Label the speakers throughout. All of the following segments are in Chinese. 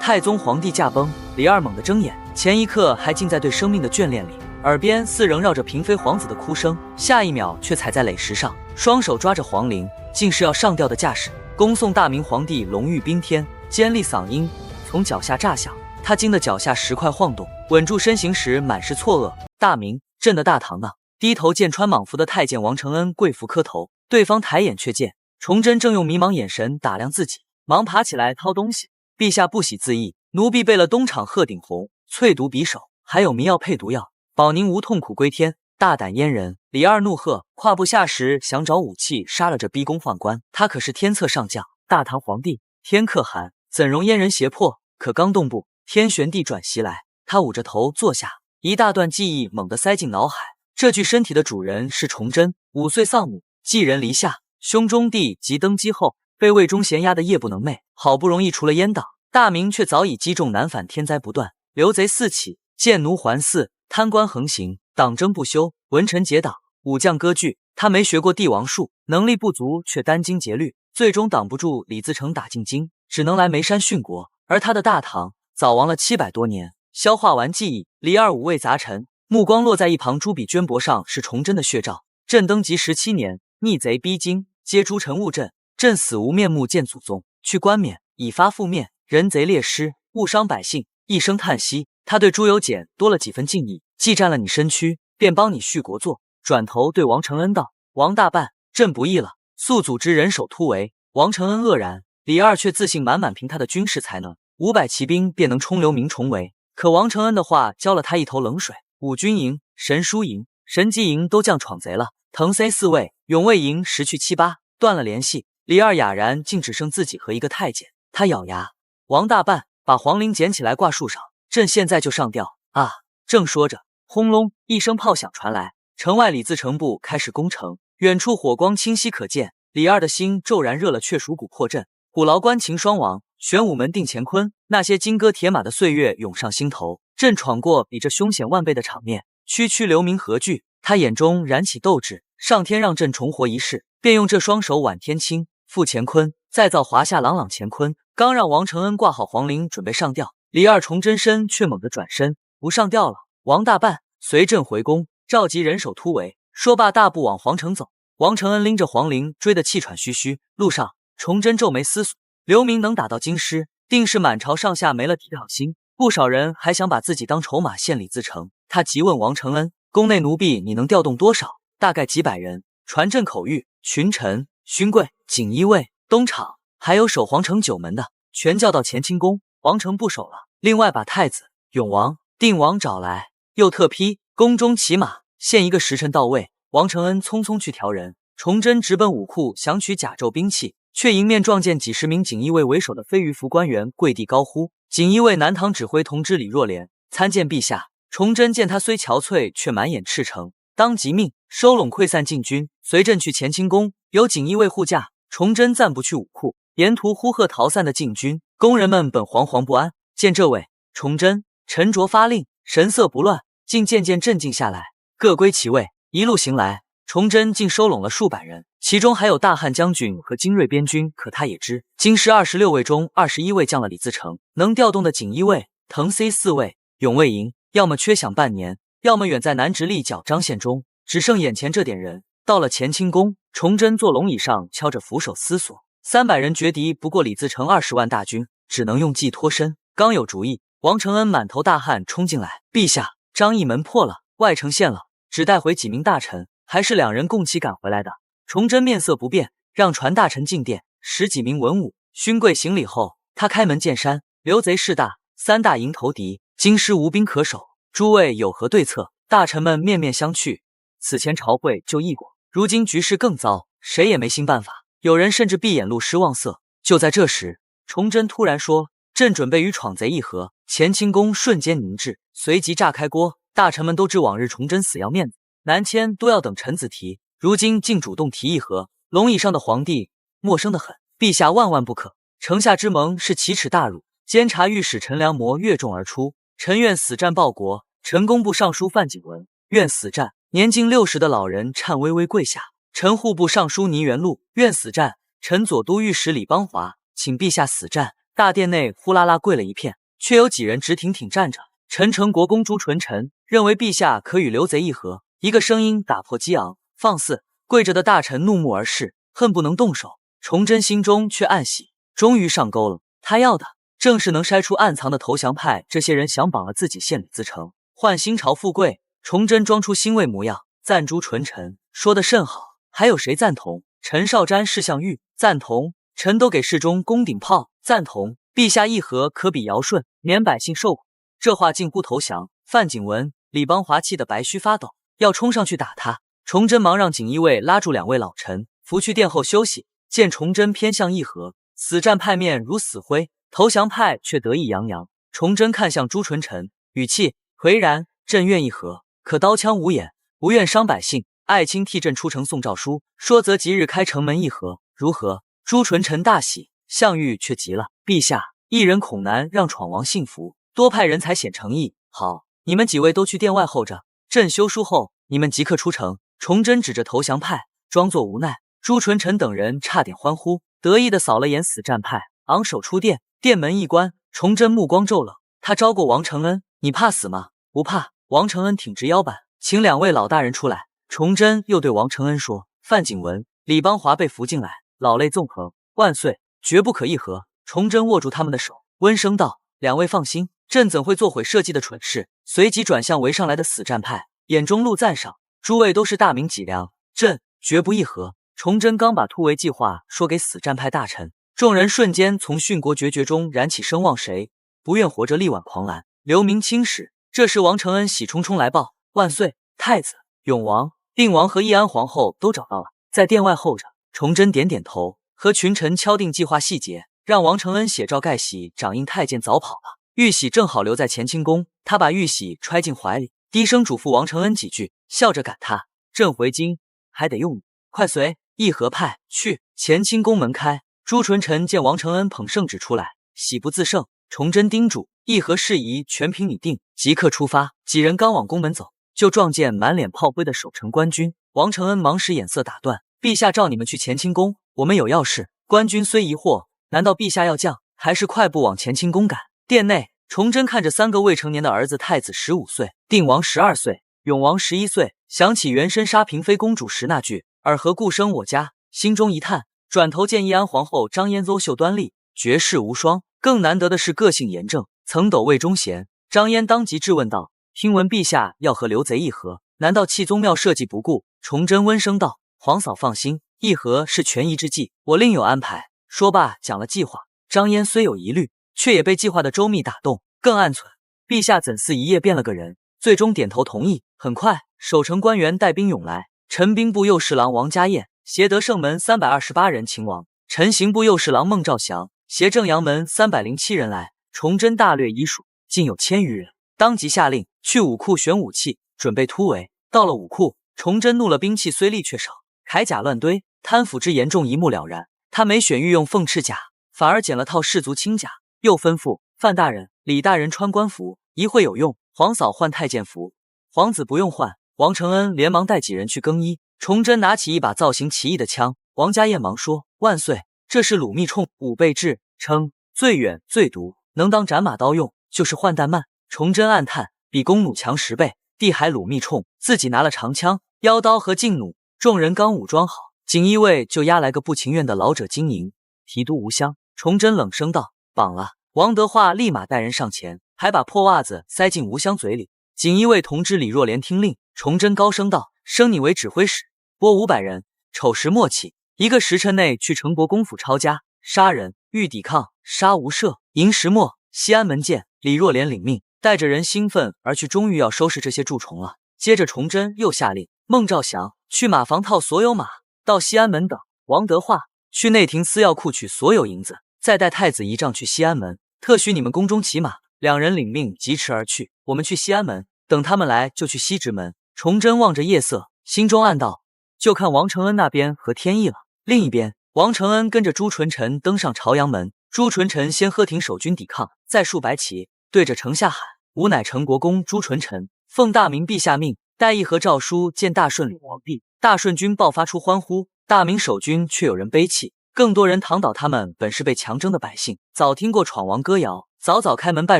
Speaker 1: 太宗皇帝驾崩，李二猛地睁眼，前一刻还浸在对生命的眷恋里，耳边似萦绕着嫔妃皇子的哭声，下一秒却踩在垒石上，双手抓着皇铃，竟是要上吊的架势。恭送大明皇帝龙御宾天，尖利嗓音从脚下炸响，他惊得脚下石块晃动，稳住身形时满是错愕。大明，朕的大唐呢？低头见穿莽服的太监王承恩跪伏磕头，对方抬眼却见崇祯正用迷茫眼神打量自己，忙爬起来掏东西。陛下不喜自意，奴婢备了东厂鹤顶红、淬毒匕首，还有迷药配毒药，保您无痛苦归天。大胆阉人！李二怒喝，跨步下时想找武器杀了这逼宫宦官。他可是天策上将，大唐皇帝，天可汗，怎容阉人胁迫？可刚动步，天旋地转袭来，他捂着头坐下，一大段记忆猛地塞进脑海。这具身体的主人是崇祯，5岁丧母，寄人篱下，兄终弟及登基后被魏忠贤压得夜不能寐，好不容易除了阉党，大明却早已积重难返，天灾不断，流贼四起，贱奴环伺，贪官横行，党争不休，文臣结党，武将割据。他没学过帝王术，能力不足，却殚精竭虑，最终挡不住李自成打进京，只能来眉山殉国。而他的大唐早亡了700多年。消化完记忆，李二五味杂陈，目光落在一旁朱笔绢帛上，是崇祯的血诏。朕登基17年，逆贼逼京，皆诸臣误朕，朕死无面目见祖宗，去冠冕，以发覆面，人贼劣师，误伤百姓，一声叹息。他对朱由检多了几分敬意，既占了你身躯，便帮你续国祚。转头对王承恩道：“王大办，朕不义了，速组织人手突围。”王承恩愕然，李二却自信满满，凭他的军事才能，500骑兵便能冲流明重围。可王承恩的话浇了他一头冷水，五军营、神书营、神机营都降闯贼了，腾 C 4位，永卫营失去7、8，断了联系。李二哑然，竟只剩自己和一个太监。他咬牙：“王大办，把皇铃捡起来挂树上，朕现在就上吊啊！”正说着，轰隆一声炮响传来，城外李自成部开始攻城，远处火光清晰可见。李二的心骤然热了，却属骨破阵。虎牢关秦双王，玄武门定乾坤，那些金戈铁马的岁月涌上心头。朕闯过比这凶险万倍的场面，区区留名何惧？他眼中燃起斗志，上天让朕重活一世，便用这双手挽天青，复乾坤，再造华夏朗朗乾坤。刚让王承恩挂好皇铃，准备上吊，李二崇祯身却猛地转身，不上吊了。王大办，随朕回宫，召集人手突围。说罢，大步往皇城走。王承恩拎着皇铃，追得气喘吁吁。路上，崇祯皱眉思索，刘明能打到京师，定是满朝上下没了体讨心，不少人还想把自己当筹码献李自成。他急问王承恩：“宫内奴婢你能调动多少？”“大概几百人。”传朕口谕，群臣、勋贵、锦衣卫、东厂，还有守皇城9门的，全叫到乾清宫。王城不守了，另外把太子、永王、定王找来，又特批宫中骑马，限1个时辰到位。王承恩匆匆去调人，崇祯直奔武库想取甲胄兵器，却迎面撞见几10名锦衣卫为首的飞鱼服官员跪地高呼：“锦衣卫南唐指挥同知李若莲参见陛下。”崇祯见他虽憔悴，却满眼赤诚，当即命收拢溃散禁军，随朕去乾清宫，有锦衣卫护驾。崇祯暂不去武库，沿途呼喝逃散的禁军，工人们本惶惶不安，见这位崇祯沉着发令，神色不乱，竟渐渐镇静下来，各归其位。一路行来，崇祯竟收拢了数百人，其中还有大汉将军和精锐边军。可他也知，京师26位中21位降了李自成，能调动的锦衣卫、腾 C 4位、永卫营，要么缺饷半年，要么远在南直隶角张县中，只剩眼前这点人。到了乾清宫，崇祯坐龙椅上敲着扶手思索，300人绝敌不过李自成20万大军，只能用计脱身。刚有主意，王承恩满头大汗冲进来：“陛下，张义门破了，外城陷了，只带回几名大臣，还是2人共起赶回来的。”崇祯面色不变，让传大臣进殿，10几名文武勋贵行礼后，他开门见山：“刘贼势大，3大营投敌，京师无兵可守，诸位有何对策？”大臣们面面相觑。此前朝会就议过，如今局势更糟，谁也没新办法，有人甚至闭眼露失望色。就在这时，崇祯突然说：“朕准备与闯贼议和。”乾清宫瞬间凝滞，随即炸开锅。大臣们都知往日崇祯死要面子，南迁都要等臣子提，如今竟主动提议和。龙椅上的皇帝陌生得很：“陛下万万不可！城下之盟是奇耻大辱。”监察御史陈良模跃众而出：“臣愿死战报国。”陈工部尚书范景文：“愿死战。”年近60的老人颤巍巍跪下：“陈户部尚书倪元禄：“愿死战。”陈左都御史李邦华：“请陛下死战。”大殿内呼啦啦跪了一片，却有几人直挺挺站着。陈诚国公朱纯臣认为陛下可与刘贼议和。一个声音打破激昂，放肆！跪着的大臣怒目而视，恨不能动手。崇祯心中却暗喜，终于上钩了。他要的正是能筛出暗藏的投降派，这些人想绑了自己献礼自成，换新朝富贵。崇祯装出欣慰模样，赞朱纯臣说得甚好。还有谁赞同？陈少瞻、释象玉赞同。臣都给侍中宫顶炮赞同。陛下议和可比尧舜，免百姓受苦。这话近乎投降。范景文、李邦华气得白须发抖，要冲上去打他。崇祯忙让锦衣卫拉住两位老臣，扶去殿后休息。见崇祯偏向议和，死战派面如死灰，投降派却得意洋洋。崇祯看向朱纯臣，语气颓然：“朕愿议和，可刀枪无眼，不愿伤百姓。爱卿替朕出城送诏书，说则即日开城门议和，如何？”朱纯臣大喜，项羽却急了：“陛下，一人恐难让闯王幸福，多派人才显诚意。好，你们几位都去殿外候着，朕修书后，你们即刻出城。”崇祯指着投降派，装作无奈。朱纯臣等人差点欢呼，得意的扫了眼死战派，昂首出殿。殿门一关，崇祯目光骤冷，他招过王承恩：“你怕死吗？”“不怕。”王承恩挺直腰板，请两位老大人出来。崇祯又对王承恩说：“范景文、李邦华被扶进来，老泪纵横，万岁，绝不可议和。”崇祯握住他们的手，温声道：“两位放心，朕怎会做毁社稷的蠢事？”随即转向围上来的死战派，眼中露赞赏：“诸位都是大明脊梁，朕绝不议和。”崇祯刚把突围计划说给死战派大臣，众人瞬间从殉国决绝中燃起声望谁不愿活着力挽狂澜，留名青史。这时王承恩喜冲冲来报：“万岁，太子、永王、定王和义安皇后都找到了，在殿外候着。”崇祯点点头，和群臣敲定计划细节，让王承恩写诏盖喜，掌印太监早跑了。玉玺正好留在乾清宫，他把玉玺揣进怀里，低声嘱咐王承恩几句，笑着赶他：“朕回京还得用你，快随议和派去。”乾清宫门开，朱纯臣见王承恩捧圣旨出来，喜不自胜。崇祯叮嘱：“议和事宜全凭你定，即刻出发。”几人刚往宫门走，就撞见满脸炮灰的守城官军。王承恩忙使眼色打断：“陛下召你们去乾清宫，我们有要事。”官军虽疑惑，难道陛下要降？还是快步往乾清宫赶。殿内，崇祯看着三个未成年的儿子，太子15岁，定王12岁，永王11岁，想起原身杀嫔妃公主时那句“尔何故生我家”，心中一叹，转头见义安皇后张嫣邹秀端丽，绝世无双。更难得的是个性严正，曾斗魏忠贤。张嫣当即质问道：“听闻陛下要和刘贼议和，难道弃宗庙社稷不顾？”崇祯温声道：“皇嫂放心，议和是权宜之计，我另有安排。”说罢讲了计划。张嫣虽有疑虑，却也被计划的周密打动，更暗忖：陛下怎似一夜变了个人？最终点头同意。很快，守城官员带兵涌来，陈兵部右侍郎王家彦携得胜门328人勤王，陈刑部右侍郎孟兆祥携正阳门307人来。崇祯大略一数，竟有1000余人，当即下令去武库选武器，准备突围。到了武库，崇祯怒了，兵器虽利却少，铠甲乱堆，贪腐之严重一目了然。他没选御用凤翅甲，反而捡了套士族轻甲，又吩咐范大人、李大人穿官服，一会有用。皇嫂换太监服，皇子不用换。王承恩连忙带几人去更衣。崇祯拿起一把造型奇异的枪，王家彦忙说：“万岁，这是鲁密冲武备制，称最远最毒，能当斩马刀用，就是换弹慢。”崇祯暗叹，比弓弩强10倍，地海鲁密冲，自己拿了长枪、腰刀和劲弩。众人刚武装好，锦衣卫就押来个不情愿的老者经营，提督吴襄。崇祯冷声道：“绑了。”王德化立马带人上前，还把破袜子塞进吴襄嘴里。锦衣卫同知李若莲听令，崇祯高声道：“升你为指挥使，拨500人，丑时末起，1个时辰内去成国公府抄家，杀人，欲抵抗，杀无赦。寅时末，西安门见。”李若莲领命，带着人兴奋而去，终于要收拾这些蛀虫了。接着崇祯又下令孟兆祥去马房套所有马，到西安门等。王德化去内廷私药库取所有银子，再带太子仪仗去西安门，特许你们宫中骑马。两人领命，疾驰而去。我们去西安门，等他们来就去西直门。崇祯望着夜色，心中暗道：就看王承恩那边和天意了。另一边，王承恩跟着朱纯臣登上朝阳门。朱纯臣先喝停守军抵抗，再竖白旗，对着城下喊：“吾乃成国公朱纯臣，奉大明陛下命，带议和诏书见大顺领王帝。”大顺军爆发出欢呼，大明守军却有人悲泣，更多人躺倒他们本是被强征的百姓，早听过闯王歌谣，早早开门拜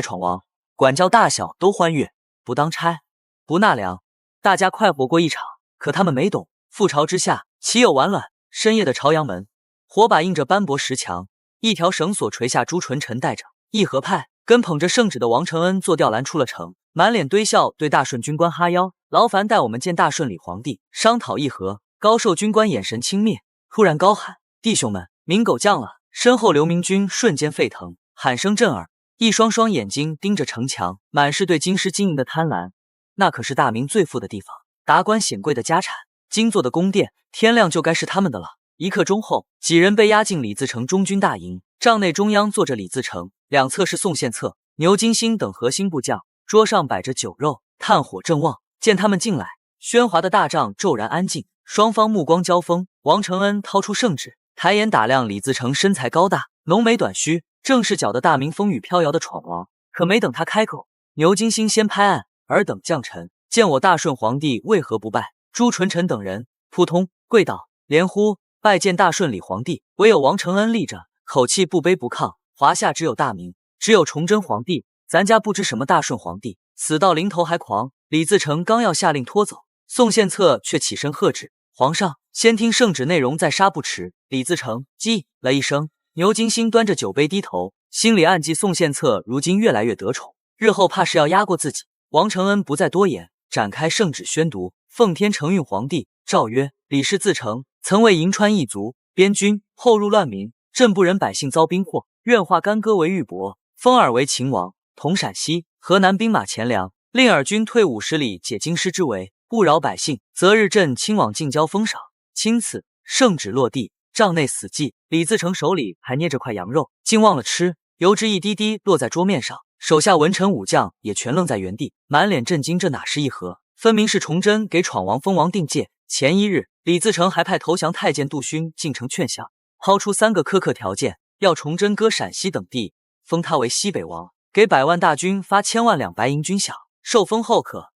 Speaker 1: 闯王，管教大小都欢悦，不当差，不纳粮，大家快活过一场。可他们没懂，覆巢之下，岂有完卵？深夜的朝阳门，火把映着斑驳石墙，一条绳索垂下，朱纯臣带着义和派跟捧着圣旨的王承恩坐吊篮出了城，满脸堆笑，对大顺军官哈腰，劳烦带我们见大顺李皇帝，商讨议和。高寿军官眼神轻蔑，突然高喊：弟兄们，明狗降了！身后刘明军瞬间沸腾，喊声震耳，一双双眼睛盯着城墙，满是对京师经营的贪婪。那可是大明最富的地方，达官显贵的家产，金做的宫殿，天亮就该是他们的了。一刻钟后，几人被押进李自成中军大营，帐内中央坐着李自成，两侧是宋献策、牛金星等核心部将，桌上摆着酒肉，炭火正旺。见他们进来，喧哗的大帐骤然安静，双方目光交锋。王承恩掏出圣旨，抬眼打量李自成，身材高大，浓眉短须，正是搅得大明风雨飘摇的闯王。可没等他开口，牛金星先拍案：尔等将臣，见我大顺皇帝为何不拜？朱纯臣等人扑通跪倒，连呼拜见大顺李皇帝。唯有王承恩立着，口气不卑不亢：华夏只有大明，只有崇祯皇帝，咱家不知什么大顺皇帝，死到临头还狂。李自成刚要下令拖走，宋献策却起身喝止：皇上，先听圣旨内容，再杀不迟。李自成叽了一声，牛金星端着酒杯低头，心里暗计宋献策如今越来越得宠，日后怕是要压过自己。王承恩不再多言，展开圣旨宣读：奉天承运皇帝诏曰，李氏自成，曾为银川一族边军，后入乱民，朕不忍百姓遭兵祸，愿化干戈为玉帛，封尔为秦王，统陕西、河南兵马钱粮，令尔军退50里，解京师之围，不扰百姓，择日朕亲往进交封赏。钦此。圣旨落地，帐内死寂。李自成手里还捏着块羊肉，竟忘了吃，油脂一滴滴落在桌面上。手下文臣武将也全愣在原地，满脸震惊。这哪是议和，分明是崇祯给闯王封王定界。前一日，李自成还派投降太监杜勋进城劝降，抛出3个苛刻条件，要崇祯割陕西等地，封他为西北王，给100万大军发1000万两白银军饷，受封后可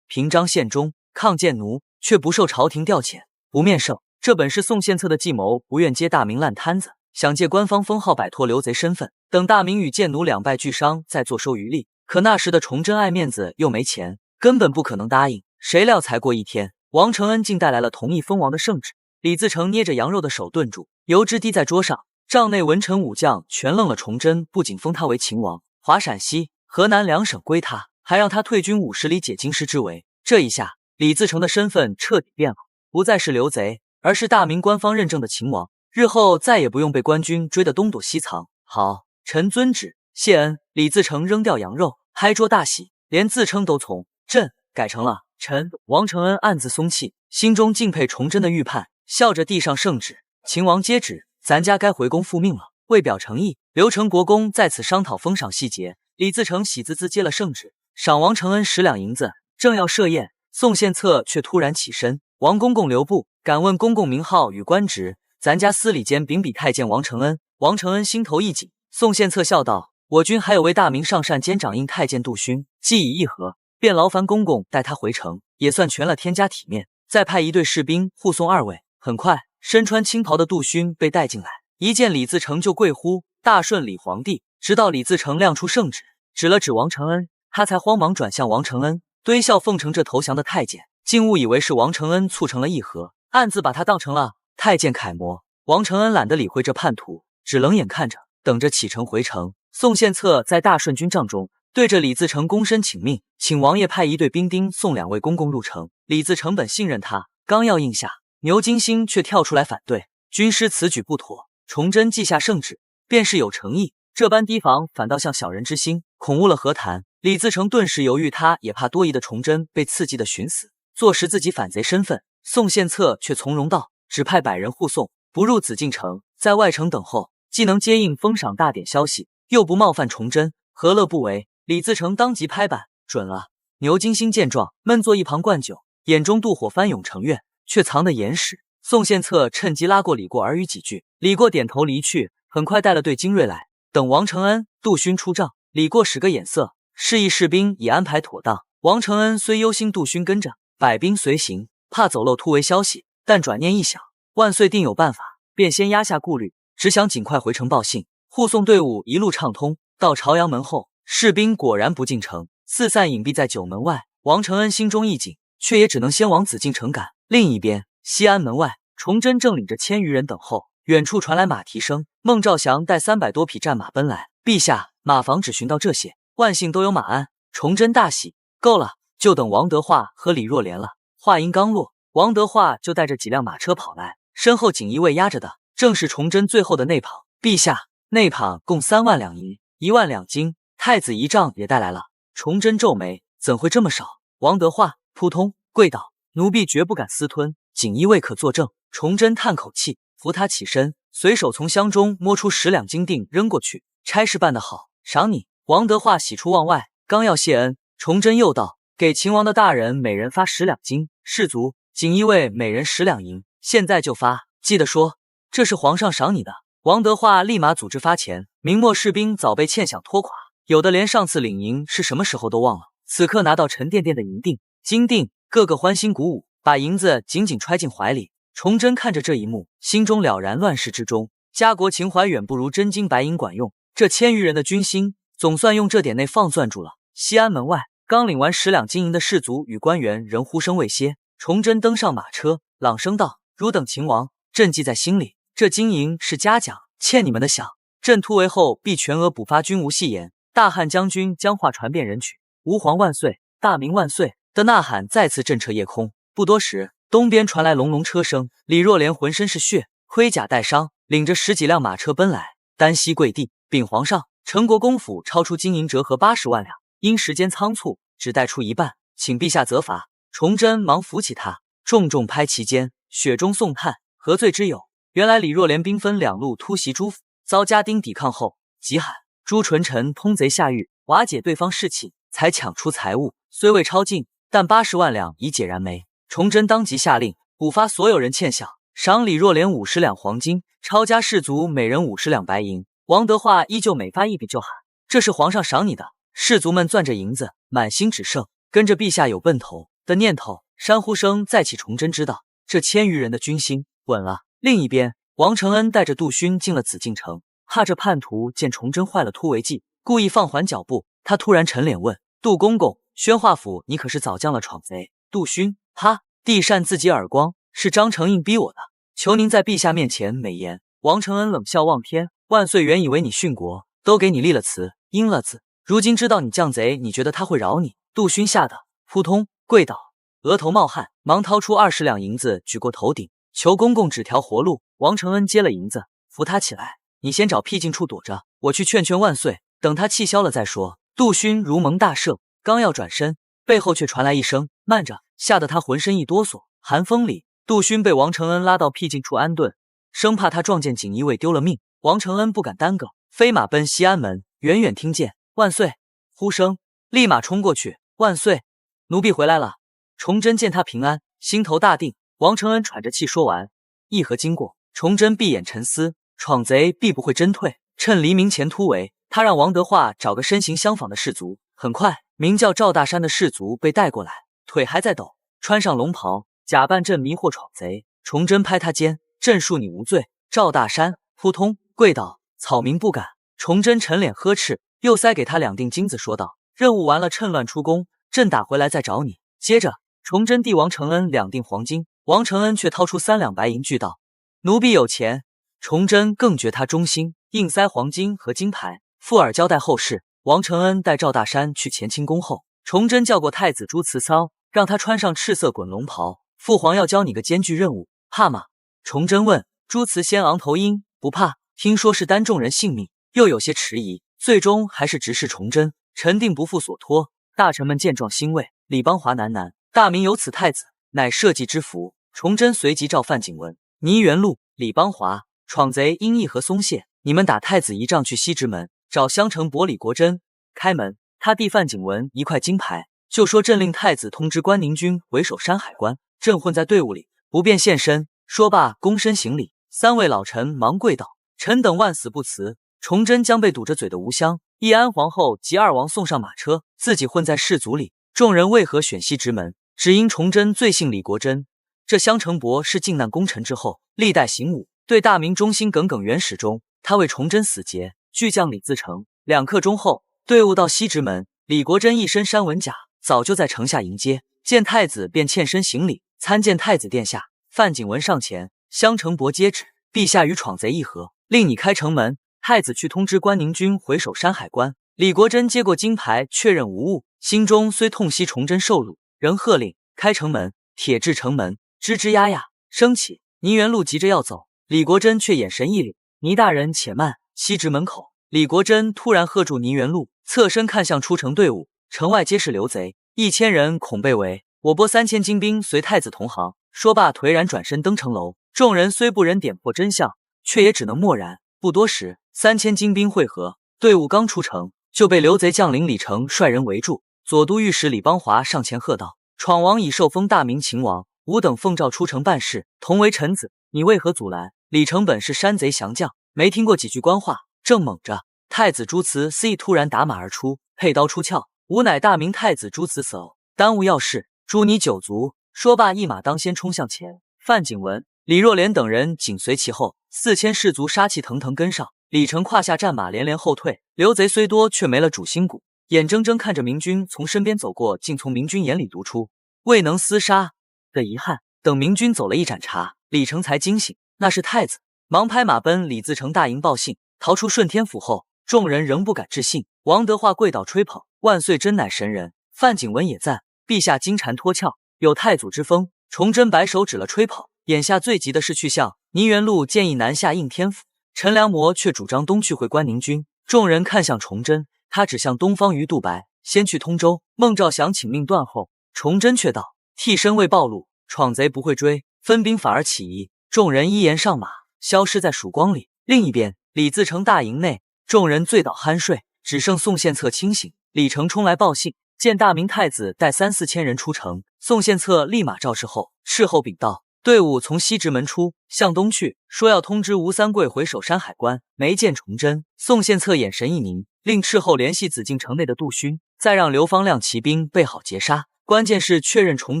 Speaker 1: 平章县中，抗谏奴，却不受朝廷调遣，不面圣。这本是宋献策的计谋，不愿接大明烂摊子，想借官方封号摆脱流贼身份，等大明与贱奴两败俱伤，再坐收渔利。可那时的崇祯爱面子又没钱，根本不可能答应。谁料才过1天，王承恩竟带来了同意封王的圣旨。李自成捏着羊肉的手顿住，油脂滴在桌上，帐内文臣武将全愣了。崇祯不仅封他为秦王，划陕西、河南2省归他，还让他退军50里，解京师之围。这一下，李自成的身份彻底变了，不再是流贼，而是大明官方认证的秦王，日后再也不用被官军追得东躲西藏。好，臣遵旨，谢恩。李自成扔掉羊肉，拍桌大喜，连自称都从朕改成了臣。王承恩暗自松气，心中敬佩崇祯的预判，笑着递上圣旨：秦王接旨，咱家该回宫复命了。为表诚意，刘成国公在此商讨封赏细节。李自成喜滋滋接了圣旨，赏王承恩10两银子。正要设宴，宋献策却突然起身：王公公留步，敢问公公名号与官职？咱家司礼监秉笔太监王承恩。王承恩心头一紧，宋献策笑道：我军还有位大明上善监掌印太监杜勋，既已议和，便劳烦公公带他回城，也算全了天家体面。再派1队士兵护送2位。很快，身穿青袍的杜勋被带进来，一见李自成就跪呼：大顺李皇帝！直到李自成亮出圣旨，指了指王承恩，他才慌忙转向王承恩，堆笑奉承这投降的太监，竟误以为是王承恩促成了议和，暗自把他当成了太监楷模。王承恩懒得理会这叛徒，只冷眼看着，等着启程回城。宋献策在大顺军帐中对着李自成躬身请命，请王爷派1队兵丁送2位公公入城。李自成本信任他，刚要应下，牛金星却跳出来反对：军师此举不妥，崇祯记下圣旨，便是有诚意，这般提防反倒像小人之心，恐误了和谈。李自成顿时犹豫，他也怕多疑的崇祯被刺激的寻死，坐实自己反贼身份。宋献策却从容道：只派100人护送，不入紫禁城，在外城等候，既能接应封赏大典消息，又不冒犯崇祯，何乐不为？李自成当即拍板：准了。牛金星见状，闷坐一旁灌酒，眼中妒火翻涌成怨，却藏得严实。宋献策趁机拉过李过耳语几句，李过点头离去，很快带了队精锐来。等王承恩、杜勋出帐，李过使个眼色，示意士兵已安排妥当。王承恩虽忧心杜勋跟着百兵随行，怕走漏突围消息，但转念一想，万岁定有办法，便先压下顾虑，只想尽快回城报信。护送队伍一路畅通，到朝阳门后，士兵果然不进城，四散隐蔽在九门外。王承恩心中一紧，却也只能先往紫禁城赶。另一边，西安门外，崇祯正领着1000余人等候，远处传来马蹄声，孟兆祥带300多匹战马奔来。陛下，马房只寻到这些，万幸都有马鞍。崇祯大喜，够了，就等王德化和李若莲了。话音刚落，王德化就带着几辆马车跑来，身后锦衣卫压着的正是崇祯最后的内蟠。陛下，内蟠共3万两银，1万两金，太子仪仗也带来了。崇祯皱眉，怎会这么少？王德化扑通跪倒，奴婢绝不敢私吞，锦衣卫可作证。崇祯叹口气，扶他起身，随手从箱中摸出10两金锭扔过去，差事办得好，赏你。王德化喜出望外，刚要谢恩，崇祯又道：给秦王的大人每人发10两金，士卒、锦衣卫每人10两银，现在就发，记得说这是皇上赏你的。王德化立马组织发钱，明末士兵早被欠饷拖垮，有的连上次领银是什么时候都忘了，此刻拿到沉甸甸的银锭、金锭，个个欢欣鼓舞，把银子紧紧揣进怀里。崇祯看着这一幕，心中了然，乱世之中，家国情怀远不如真金白银管用。这1000余人的军心，总算用这点内放攥住了。西安门外，刚领完10两金银的士卒与官员仍呼声未歇。崇祯登上马车，朗声道：汝等秦王，朕记在心里，这金银是嘉奖，欠你们的饷。朕突围后，必全额补发军无戏言。大汉将军将话传遍人群，吾皇万岁，大明万岁的呐喊再次震彻夜空。不多时，东边传来隆隆车声，李若莲浑身是血，盔甲带伤，领着10几辆马车奔来，单膝跪地，禀皇上，成国公府超出金银折合80万两，因时间仓促，只带出一半，请陛下责罚。崇祯忙扶起他，重重拍其肩，雪中送炭，何罪之有？原来李若莲兵分2路突袭朱府，遭家丁抵抗后，急喊朱纯臣通贼下狱，瓦解对方士气，才抢出财物，虽未超尽，但80万两已解燃眉。崇祯当即下令补发所有人欠饷，赏李若莲50两黄金，抄家士卒每人50两白银。王德化依旧每发一笔就喊：这是皇上赏你的。士卒们攥着银子，满心只剩跟着陛下有奔头的念头。山呼声再起，崇祯知道这1000余人的军心稳了。另一边，王承恩带着杜勋进了紫禁城，怕这叛徒见崇祯坏了突围计，故意放缓脚步。他突然沉脸问：杜公公，宣化府你可是早降了闯贼？杜勋：哈，地扇自己耳光，是张承应逼我的，求您在陛下面前美言。王承恩冷笑望天：万岁原以为你殉国，都给你立了词，应了字，如今知道你降贼，你觉得他会饶你？杜勋吓得扑通跪倒，额头冒汗，忙掏出20两银子举过头顶，求公公指条活路。王承恩接了银子，扶他起来：你先找僻静处躲着，我去劝劝万岁，等他气消了再说。杜勋如蒙大赦，刚要转身，背后却传来一声慢着，吓得他浑身一哆嗦。寒风里，杜勋被王承恩拉到僻静处安顿，生怕他撞见锦衣卫丢了命。王承恩不敢耽搁，飞马奔西安门，远远听见万岁呼声，立马冲过去：万岁，奴婢回来了。崇祯见他平安，心头大定。王承恩喘着气说完议和经过，崇祯闭眼沉思，闯贼必不会真退，趁黎明前突围。他让王德化找个身形相仿的士卒，很快名叫赵大山的士卒被带过来，腿还在抖，穿上龙袍，假扮朕迷惑闯贼。崇祯拍他肩：朕恕你无罪。赵大山扑通跪倒：草民不敢。崇祯沉脸呵斥，又塞给他2锭金子，说道：任务完了趁乱出宫，朕打回来再找你。接着崇祯递王承恩2锭黄金，王承恩却掏出3两白银拒道：奴婢有钱。崇祯更觉他忠心，硬塞黄金和金牌，附耳交代后事。王承恩带赵大山去乾清宫后，崇祯叫过太子朱慈操，让他穿上赤色滚龙袍。父皇要教你个艰巨任务，怕吗？崇祯问。朱慈先昂头应：不怕，听说是担众人性命，又有些迟疑，最终还是直视崇祯：臣定不负所托。大臣们见状欣慰。李邦华喃喃：大明有此太子，乃社稷之福。崇祯随即召范景文、倪元禄、李邦华：闯贼因议和松懈，你们打太子仪仗去西直门，找襄城伯李国珍开门。他递范景文1块金牌，就说朕令太子通知关宁军为守山海关，朕混在队伍里，不便现身。说罢躬身行礼，3位老臣忙跪倒：臣等万死不辞。崇祯将被堵着嘴的吴襄、义安皇后及2王送上马车，自己混在士卒里。众人为何选西直门？只因崇祯最信李国珍。这襄城伯是靖难功臣之后，历代行武对大明忠心耿耿原始中，他为崇祯死节，巨将李自成。2刻钟后，队伍到西直门，李国珍一身山纹甲，早就在城下迎接。见太子便欠身行礼，参见太子殿下。范景文上前，襄城伯接旨，陛下与闯贼议和，令你开城门。太子去通知关宁军回守山海关。李国珍接过金牌，确认无误，心中虽痛惜崇祯受辱，仍喝令开城门。铁至城门，吱吱呀呀升起。倪元禄急着要走，李国珍却眼神一凛：“倪大人且慢。”西直门口，李国珍突然喝住倪元禄，侧身看向出城队伍，城外皆是流贼，1000人恐被围，我拨3000精兵随太子同行。说罢，颓然转身登城楼。众人虽不忍点破真相，却也只能默然。不多时，3000精兵会合，队伍刚出城，就被流贼将领李成率人围住。左都御史李邦华上前喝道：“闯王已受封大明秦王，吾等奉诏出城办事，同为臣子，你为何阻拦？”李成本是山贼降将，没听过几句官话，正猛着，太子朱慈肆意突然打马而出，佩刀出鞘：“吾乃大明太子朱慈死偶，耽误要事，诛你9族！”说罢，一马当先冲向前。范景文、李若莲等人紧随其后，4000士卒杀气腾腾跟上。李成胯下战马连连后退，流贼虽多，却没了主心骨，眼睁睁看着明军从身边走过，竟从明军眼里读出未能厮杀的遗憾。等明军走了一盏茶，李成才惊醒，那是太子，忙拍马奔李自成大营报信。逃出顺天府后，众人仍不敢置信。王德化跪倒吹捧：“万岁真乃神人！”范景文也赞：“陛下金蝉脱壳，有太祖之风。”崇祯摆手指了吹捧，眼下最急的是去向。倪元禄建议南下应天府，陈良谟却主张东去会关宁军。众人看向崇祯，他指向东方于杜白，先去通州。孟兆祥请命断后，崇祯却道：“替身未暴露，闯贼不会追，分兵反而起疑。”众人依言上马，消失在曙光里。另一边，李自成大营内，众人醉倒酣睡，只剩宋献策清醒。李成冲来报信，见大明太子带3、4千人出城，宋献策立马召斥后，斥候禀道：“队伍从西直门出，向东去，说要通知吴三桂回守山海关。”没见崇祯。宋献策眼神一凝，令斥候联系紫禁城内的杜勋，再让刘方亮骑兵备好截杀。关键是确认崇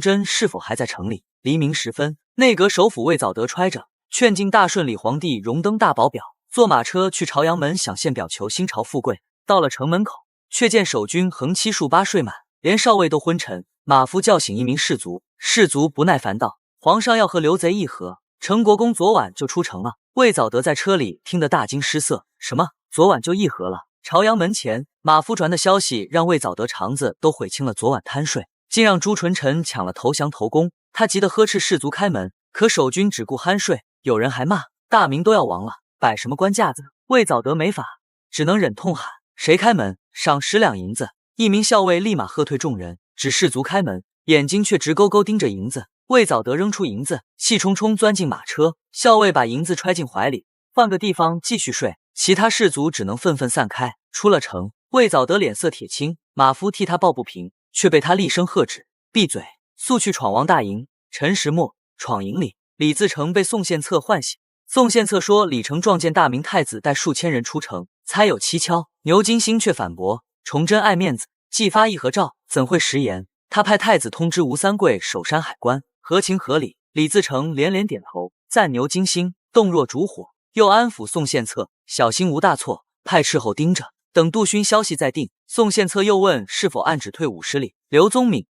Speaker 1: 祯是否还在城里。黎明时分，内阁首辅魏藻德揣着劝进大顺李皇帝荣登大宝表，坐马车去朝阳门享献表求新朝富贵。到了城门口，却见守军横七竖八睡满，连少尉都昏沉。马夫叫醒一名士卒，士卒不耐烦道：“皇上要和流贼议和，成国公昨晚就出城了。”魏藻德在车里听得大惊失色：“什么？昨晚就议和了？”朝阳门前，马夫传的消息让魏藻德肠子都悔青了，昨晚贪睡，竟让朱纯臣抢了投降头功。他急得呵斥士卒开门，可守军只顾酣睡，有人还骂：“大明都要亡了，摆什么官架子？”魏藻德没法，只能忍痛喊：“谁开门？赏10两银子！”一名校尉立马喝退众人，指士卒开门，眼睛却直勾勾盯着银子。魏藻德扔出银子，气冲冲钻进马车，校尉把银子揣进怀里，换个地方继续睡。其他士卒只能纷纷散开。出了城，魏藻德脸色铁青，马夫替他抱不平，却被他厉声喝止：“闭嘴！速去闯王大营！”陈时末闯营里，李自成被宋献策唤醒。宋献策说李成撞见大明太子带数千人出城，猜有蹊跷。牛金星却反驳：“崇祯爱面子，既发议和诏，怎会食言？他派太子通知吴三桂守山海关，合情合理。”李自成连连点头，赞牛金星动若烛火，又安抚宋献策小心无大错，派斥候盯着，等杜勋消息再定。宋献策又问是否按旨退50里。刘宗敏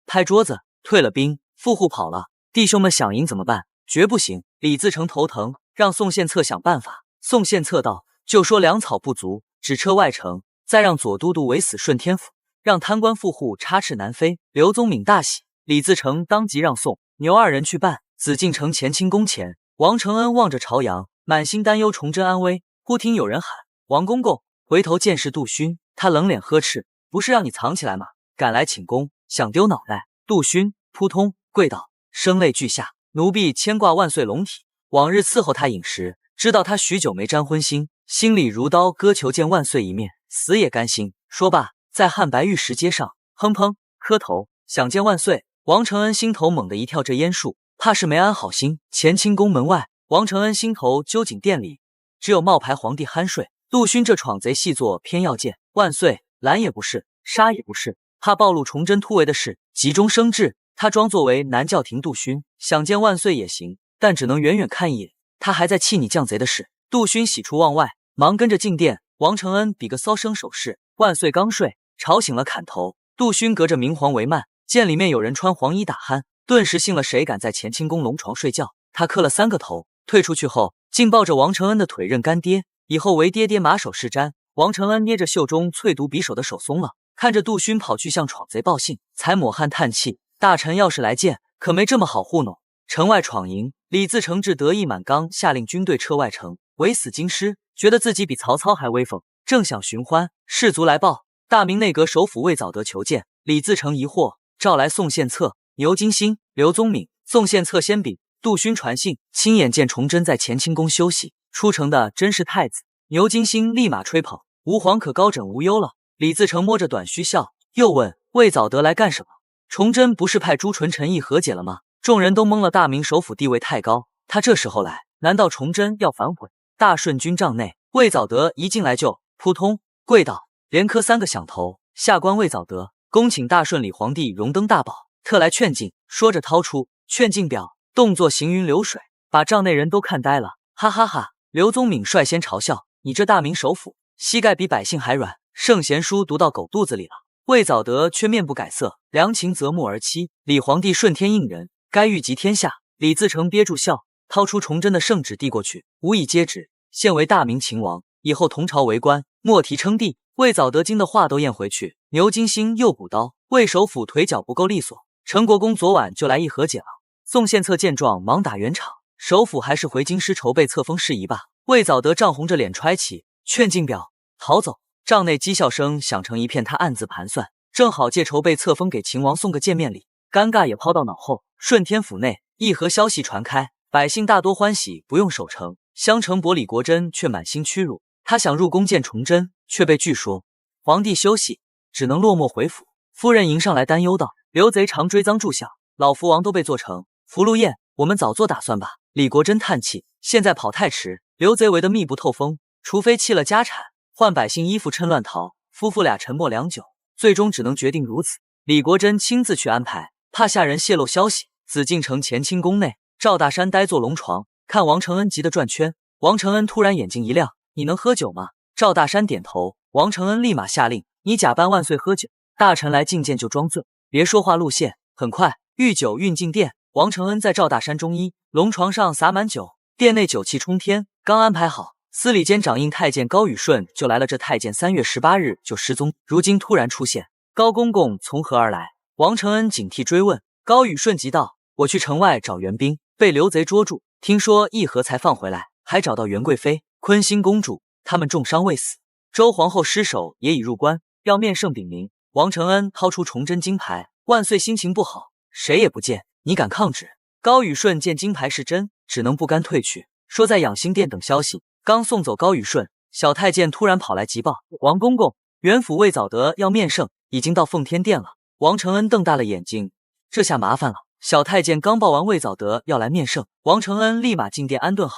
Speaker 1: 拍桌子：“退了兵，富户跑了，弟兄们饷银怎么办？绝不行！”李自成头疼，让宋献策想办法。宋献策道：“就说粮草不足，只撤外城，再让左都督围死顺天府，让贪官富户插翅难飞。”刘宗敏大喜，李自成当即让宋、牛2人去办。紫禁城乾清宫前，王承恩望着朝阳，满心担忧崇祯安危。忽听有人喊：“王公公！”回头见是杜勋，他冷脸呵斥：“不是让你藏起来吗？赶来请功，想丢脑袋！”杜勋扑通跪倒，声泪俱下：“奴婢牵挂万岁龙体，往日伺候他饮食，知道他许久没沾荤腥，心里如刀割，求见万岁一面，死也甘心。”说罢，在汉白玉石阶上砰砰磕头，想见万岁。王承恩心头猛地一跳，这烟术怕是没安好心。乾清宫门外，王承恩心头揪紧，殿里只有冒牌皇帝酣睡。杜勋这闯贼细作偏要见万岁，拦也不是，杀也不是，怕暴露崇祯突围的事，急中生智。他装作为南教廷杜勋，想见万岁也行，但只能远远看一眼，他还在气你犟贼的事。杜勋喜出望外，忙跟着进殿。王承恩比个骚生手势，万岁刚睡，吵醒了砍头。杜勋隔着明黄帷幔，见里面有人穿黄衣打鼾，顿时信了谁敢在乾清宫龙床睡觉。他磕了3个头，退出去后，竟抱着王承恩的腿认干爹，以后为爹爹马首是瞻。王承恩捏着袖中淬毒匕首的手松了，看着杜勋跑去向闯贼报信，才抹汗叹气：大臣要是来见，可没这么好糊弄。城外闯营，李自成志得意满缸，下令军队撤外城，围死京师，觉得自己比曹操还威风，正想寻欢，士卒来报，大明内阁首辅魏藻德求见。李自成疑惑，召来宋献策、牛金星、刘宗敏。宋献策先禀，杜勋传信，亲眼见崇祯在乾清宫休息，出城的真是太子。牛金星立马吹捧，吾皇可高枕无忧了。李自成摸着短须笑，又问魏藻德来干什么？崇祯不是派朱纯陈毅和解了吗？众人都懵了，大明首辅地位太高，他这时候来，难道崇祯要反悔？大顺军帐内，魏藻德一进来就扑通跪倒，连磕3个响头。下官魏藻德恭请大顺李皇帝荣登大宝，特来劝进。说着掏出劝进表，动作行云流水，把帐内人都看呆了。哈哈哈！刘宗敏率先嘲笑：你这大明首辅，膝盖比百姓还软，圣贤书读到狗肚子里了。魏藻德却面不改色，良禽择木而栖，李皇帝顺天应人，该欲及天下。李自成憋住笑，掏出崇祯的圣旨递过去，无以接旨，现为大明秦王，以后同朝为官，莫提称帝。魏藻德惊的话都咽回去。牛金星又补刀，魏首辅腿脚不够利索，陈国公昨晚就来议和解了。宋献策见状，忙打圆场，首辅还是回京师筹备册封事宜吧。魏藻德涨红着脸揣起劝进表逃走，帐内讥笑声响成一片，他暗自盘算，正好借筹备册封给秦王送个见面礼，尴尬也抛到脑后。顺天府内议和消息传开，百姓大多欢喜，不用守城。襄城伯李国珍却满心屈辱，他想入宫见崇祯，却被拒说。皇帝休息，只能落寞回府。夫人迎上来担忧道：刘贼常追赃助饷，老福王都被做成福禄宴，我们早做打算吧。李国珍叹气，现在跑太迟，刘贼围得密不透风，除非弃了家产，换百姓衣服趁乱逃。夫妇俩沉默良久，最终只能决定如此。李国珍亲自去安排，怕下人泄露消息。紫禁城乾清宫内，赵大山呆坐龙床，看王承恩急得转圈。王承恩突然眼睛一亮：你能喝酒吗？赵大山点头。王承恩立马下令：你假扮万岁喝酒，大臣来觐见就装醉，别说话露馅。很快，御酒运进殿，王承恩在赵大山中医，龙床上洒满酒，殿内酒气冲天。刚安排好，司礼监掌印太监高宇顺就来了。这太监3月18日就失踪，如今突然出现，高公公从何而来？王承恩警惕追问。高宇顺急道：我去城外找援兵，被刘贼捉住，听说议和才放回来，还找到袁贵妃、坤心公主，他们重伤未死。周皇后尸首也已入关，要面圣禀明。王承恩掏出崇祯金牌，万岁心情不好，谁也不见，你敢抗旨？高宇顺见金牌是真，只能不甘退去，说在养心殿等消息。刚送走高宇顺，小太监突然跑来急报：王公公，元府魏藻德要面圣，已经到奉天殿了。王承恩瞪大了眼睛，这下麻烦了。小太监刚报完魏藻德要来面圣，王承恩立马进殿安顿好。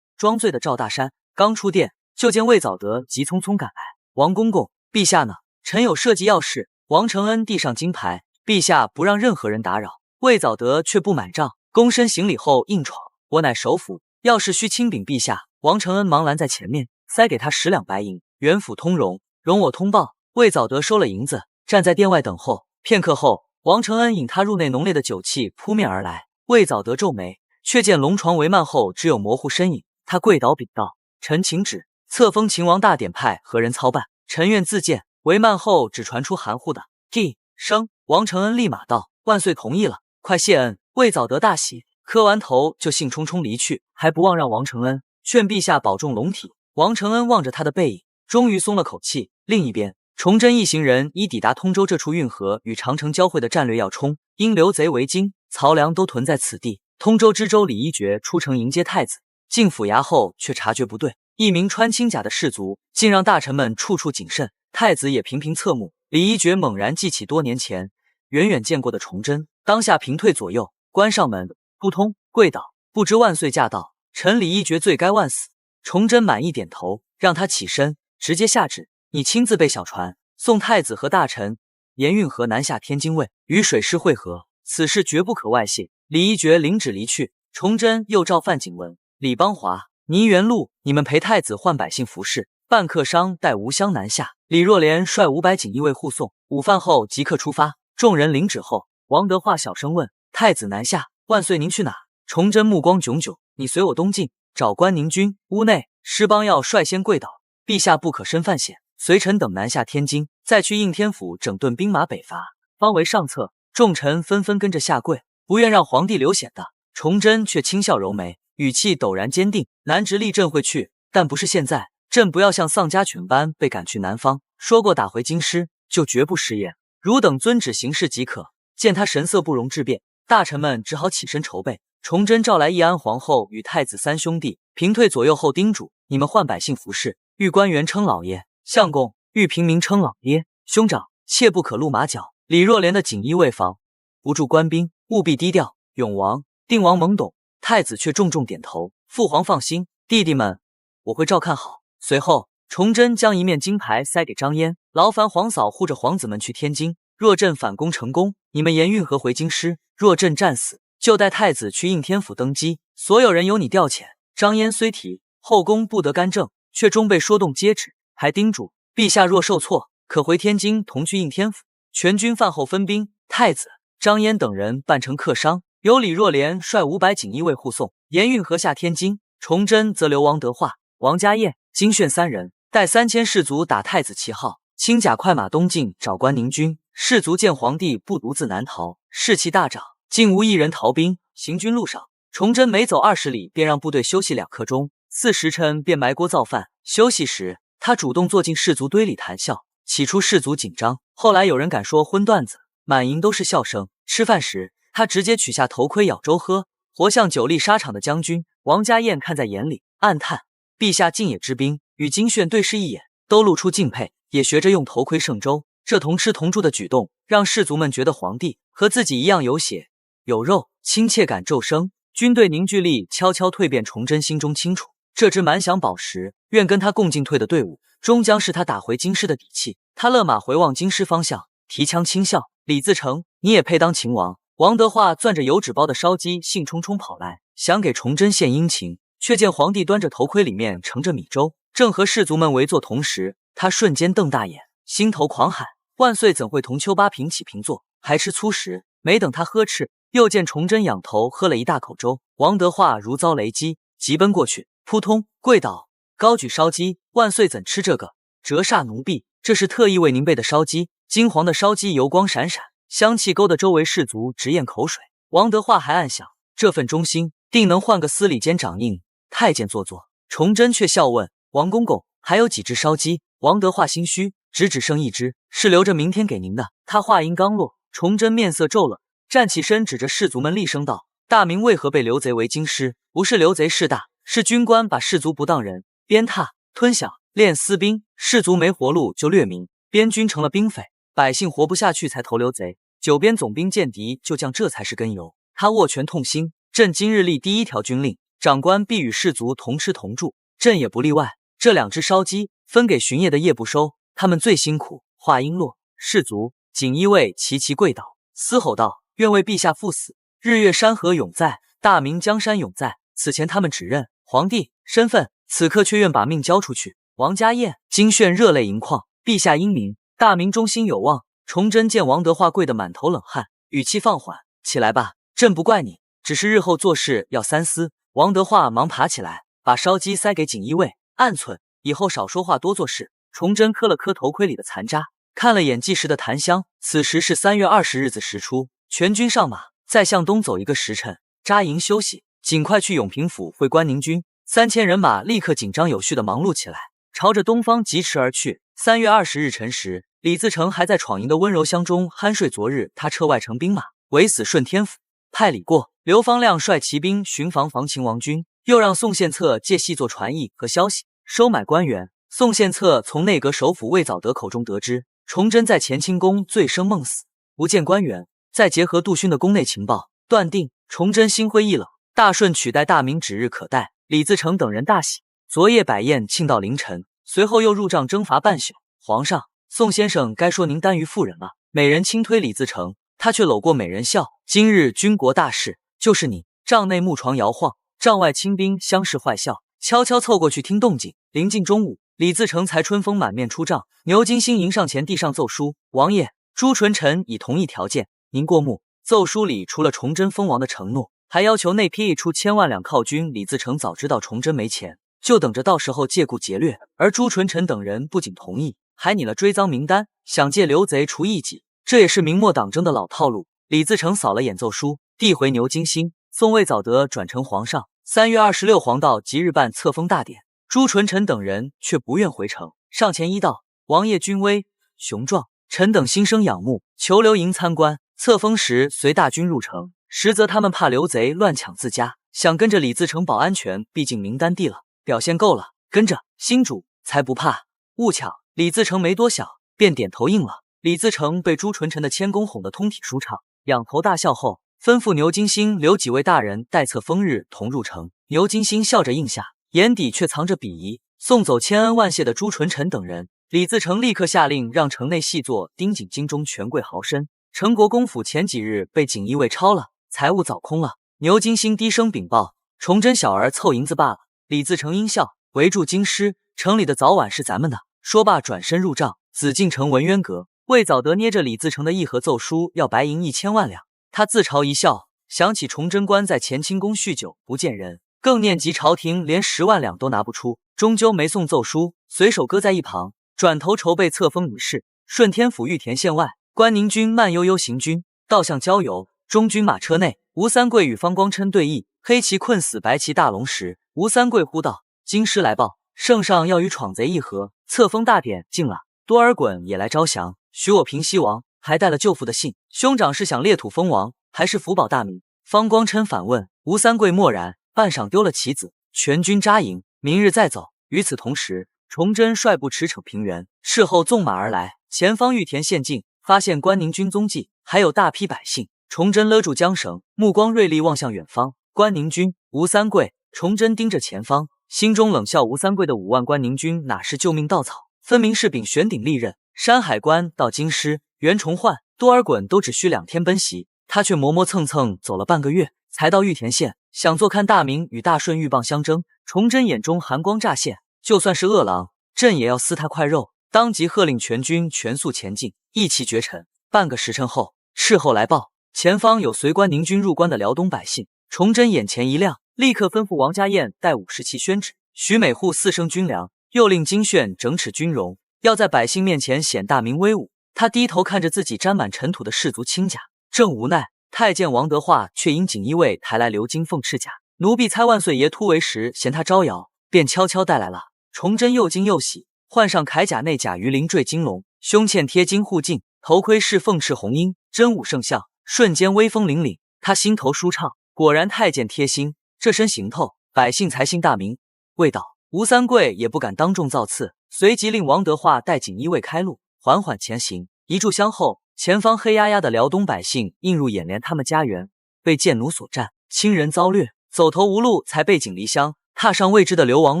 Speaker 1: 装醉的赵大山刚出殿，就见魏藻德急匆匆赶来。王公公，陛下呢？臣有涉及要事。王承恩递上金牌，陛下不让任何人打扰。魏藻德却不买账，躬身行礼后硬闯：我乃首辅，要事须亲禀陛下。王承恩忙拦在前面，塞给他10两白银：元府通融，容我通报。魏藻德收了银子，站在殿外等候。片刻后，王承恩引他入内，浓烈的酒气扑面而来。魏藻德皱眉，却见龙床帷幔后只有模糊身影。他跪倒禀道：臣请旨，册封秦王大典派何人操办？臣愿自荐。帷幔后只传出含糊的 G 声。王承恩立马道：万岁同意了，快谢恩。魏藻德大喜，磕完头就兴冲冲离去，还不忘让王承恩劝陛下保重龙体。王承恩望着他的背影，终于松了口气。另一边，崇祯一行人已抵达通州这处运河与长城交汇的战略要冲，因刘贼为京、曹梁都屯在此地。通州知州李一觉出城迎接太子，进府衙后却察觉不对，一名穿青甲的士卒竟让大臣们处处谨慎。太子也频频侧目，李一觉猛然记起多年前远远见过的崇祯，当下平退左右，关上门，扑通跪倒，不知万岁驾到，臣李一觉罪该万死。崇祯满意点头，让他起身，直接下旨：你亲自备小船，送太子和大臣沿运河南下天津卫，与水师会合，此事绝不可外泄。李一觉领旨离去。崇祯又召范景文、李邦华、倪元禄，你们陪太子换百姓服饰，办客商带吴襄南下。李若莲率500锦衣卫护送，午饭后即刻出发。众人领旨后，王德化小声问：“太子南下，万岁您去哪？”崇祯目光炯炯：“你随我东进，找关宁军。”屋内，施邦要率先跪倒：“陛下不可身犯险，随臣等南下天津，再去应天府整顿兵马北伐，方为上策。”众臣纷纷跟着下跪，不愿让皇帝流险的。崇祯却轻笑揉眉，语气陡然坚定：“南直隶朕会去，但不是现在。朕不要像丧家犬般被赶去南方，说过打回京师，就绝不食言。汝等遵旨行事即可。”见他神色不容置辩，大臣们只好起身筹备。崇祯召来义安皇后与太子3兄弟，平退左右后叮嘱：“你们换百姓服饰，遇官员称老爷，相公遇平民称老爹，兄长切不可露马脚。”李若莲的锦衣卫防不住官兵，务必低调。永王、定王懵懂，太子却重重点头：“父皇放心，弟弟们，我会照看好。”随后，崇祯将一面金牌塞给张嫣：“劳烦皇嫂护着皇子们去天津。若朕反攻成功，你们沿运河回京师；若朕战死，就带太子去应天府登基。所有人由你调遣。”张嫣虽提后宫不得干政，却终被说动接旨，还叮嘱：“陛下若受挫，可回天津同去应天府。”全军饭后分兵，太子、张嫣等人扮成客商，由李若莲率500锦衣卫护送，沿运河下天津。崇祯则留王德化、王家燕、金炫3人，带3000士卒打太子旗号，轻甲快马东进找关宁军。士卒见皇帝不独自南逃，士气大涨，竟无一人逃兵。行军路上，崇祯每走20里，便让部队休息2刻钟，4时辰便埋锅造饭。休息时，他主动坐进士卒堆里谈笑。起初士卒紧张，后来有人敢说荤段子，满营都是笑声。吃饭时，他直接取下头盔舀粥喝，活像久历沙场的将军。王家燕看在眼里，暗叹：陛下敬野之兵，与金炫对视一眼，都露出敬佩，也学着用头盔盛粥。这同吃同住的举动，让士卒们觉得皇帝和自己一样有血有肉，亲切感骤升，军队凝聚力悄悄蜕变。崇祯心中清楚，这支满想宝石愿跟他共进退的队伍，终将是他打回京师的底气。他勒马回望京师方向，提枪轻笑：“李自成，你也配当秦王？”王德化攥着油纸包的烧鸡，兴冲冲跑来，想给崇祯献殷勤，却见皇帝端着头盔，里面盛着米粥，正和士卒们围坐同时，他瞬间瞪大眼，心头狂喊：“万岁怎会同邱八平起平坐，还吃粗食？”没等他呵斥，又见崇祯仰头喝了一大口粥。王德化如遭雷击，急奔过去，扑通跪倒，高举烧鸡：“万岁怎吃这个？折煞奴婢！这是特意为您备的烧鸡。”金黄的烧鸡油光闪闪，香气勾得周围士卒直咽口水。王德化还暗想，这份忠心定能换个司礼监掌印太监做作。崇祯却笑问：“王公公，还有几只烧鸡？”王德化心虚，只剩1只，是留着明天给您的。他话音刚落，崇祯面色骤了，站起身指着士卒们厉声道：“大明为何被刘贼为京师？不是刘贼势大，是军官把士卒不当人，鞭挞、吞饷、练私兵，士卒没活路就掠民，边军成了兵匪，百姓活不下去才投刘贼。九边总兵见敌就将，这才是根由。”他握拳痛心：“朕今日立第1条军令，长官必与士卒同吃同住，朕也不例外。这2只烧鸡分给巡夜的夜不收，他们最辛苦。”话音落，士卒、锦衣卫齐齐跪倒，嘶吼道：“愿为陛下赴死！日月山河永在，大明江山永在。”此前他们只认皇帝身份，此刻却愿把命交出去。王家燕、金炫热泪盈眶：“陛下英明，大明忠心有望。”崇祯见王德化跪得满头冷汗，语气放缓：“起来吧，朕不怪你，只是日后做事要三思。”王德化忙爬起来，把烧鸡塞给锦衣卫，暗忖以后少说话，多做事。崇祯磕了磕头盔里的残渣，看了眼计时的檀香，此时是3月20日子时出，全军上马，再向东走1个时辰，扎营休息，尽快去永平府会关宁军。3000人马立刻紧张有序地忙碌起来，朝着东方疾驰而去。3月20日辰时，李自成还在闯营的温柔乡中酣睡。昨日他撤外乘兵马，围死顺天府，派李过、刘方亮率骑兵巡防秦王军，又让宋献策借细作传译和消息，收买官员。宋献策从内阁首辅魏藻德口中得知，崇祯在乾清宫醉生梦死，不见官员，再结合杜勋的宫内情报，断定崇祯心灰意冷，大顺取代大明指日可待。李自成等人大喜，昨夜摆宴庆到凌晨，随后又入帐征伐半宿。皇上，宋先生该说您耽于妇人了。美人轻推李自成，他却搂过美人笑：“今日军国大事，就是你。”帐内木床摇晃，帐外清兵相视坏笑，悄悄凑过去听动静。临近中午，李自成才春风满面出帐，牛金星迎上前递上奏书：“王爷，朱纯臣已同意条件，您过目。”奏书里除了崇祯封王的承诺，还要求内批出1000万两犒军。李自成早知道崇祯没钱，就等着到时候借故劫掠，而朱纯臣等人不仅同意，还拟了追赃名单，想借刘贼除异己，这也是明末党争的老套路。李自成扫了眼奏书，递回牛金星，宋魏早得转呈皇上。3月26黄道即日办册封大典，朱纯臣等人却不愿回城，上前一道：“王爷军威雄壮，臣等心生仰慕，求留营参观。册封时随大军入城，实则他们怕刘贼乱抢自家，想跟着李自成保安全，毕竟名单递了，表现够了，跟着新主才不怕。”误巧李自成没多想，便点头应了。李自成被朱纯臣的谦恭哄得通体舒畅，仰头大笑后，吩咐牛金星留几位大人待册封日同入城。牛金星笑着应下，眼底却藏着鄙夷。送走千恩万谢的朱纯臣等人，李自成立刻下令让城内细作盯紧京中权贵豪绅。成国公府前几日被锦衣卫抄了，财物早空了。牛金星低声禀报：“崇祯小儿凑银子罢了。”李自成阴笑：“围住京师，城里的早晚是咱们的。”说罢转身入帐，紫禁城文渊阁。魏早得捏着李自成的议和奏书，要白银1000万两。他自嘲一笑，想起崇祯官在乾清宫酗酒不见人，更念及朝廷连10万两都拿不出，终究没送奏书，随手搁在一旁，转头筹备册封仪式。顺天府玉田县外，关宁军慢悠悠行军，道向郊游。中军马车内，吴三桂与方光琛对弈，黑旗困死白旗大龙时，吴三桂呼道：“京师来报，圣上要与闯贼议和，册封大典近了。”多尔衮也来招降，许我平西王，还带了舅父的信。兄长是想裂土封王，还是福保大明？方光琛反问。吴三桂默然，半晌丢了棋子，全军扎营，明日再走。与此同时，崇祯率部驰骋平原，事后纵马而来，前方玉田县境，发现关宁军踪迹，还有大批百姓。崇祯勒住缰绳，目光锐利望向远方。关宁军，吴三桂。崇祯盯着前方，心中冷笑：吴三桂的5万关宁军哪是救命稻草，分明是柄悬鼎利刃。山海关到京师，袁崇焕、多尔衮都只需2天奔袭，他却磨磨蹭蹭走了半个月，才到玉田县，想坐看大明与大顺鹬蚌相争。崇祯眼中寒光乍现，就算是饿狼，朕也要撕他块肉。当即喝令全军全速前进，一齐绝尘。半个时辰后，事后来报，前方有随关宁军入关的辽东百姓。崇祯眼前一亮，立刻吩咐王家燕带50骑宣旨，许每户4升军粮，又令金铉整饬军容，要在百姓面前显大明威武。他低头看着自己沾满尘土的士卒亲甲，正无奈，太监王德化却因锦衣卫抬来鎏金凤翅甲，奴婢猜万岁爷突围时嫌他招摇，便悄悄带来了。崇祯又惊又喜，换上铠甲内甲鱼鳞坠金龙，胸嵌贴金护镜，头盔是凤翅红缨，真武圣相，瞬间威风凛凛。他心头舒畅，果然太监贴心，这身行头，百姓才信大明。未到，吴三桂也不敢当众造次，随即令王德化带锦衣卫开路，缓缓前行。一炷香后，前方黑压压的辽东百姓映入眼帘，他们家园被贱奴所占，亲人遭掠，走投无路，才背井离乡，踏上未知的流亡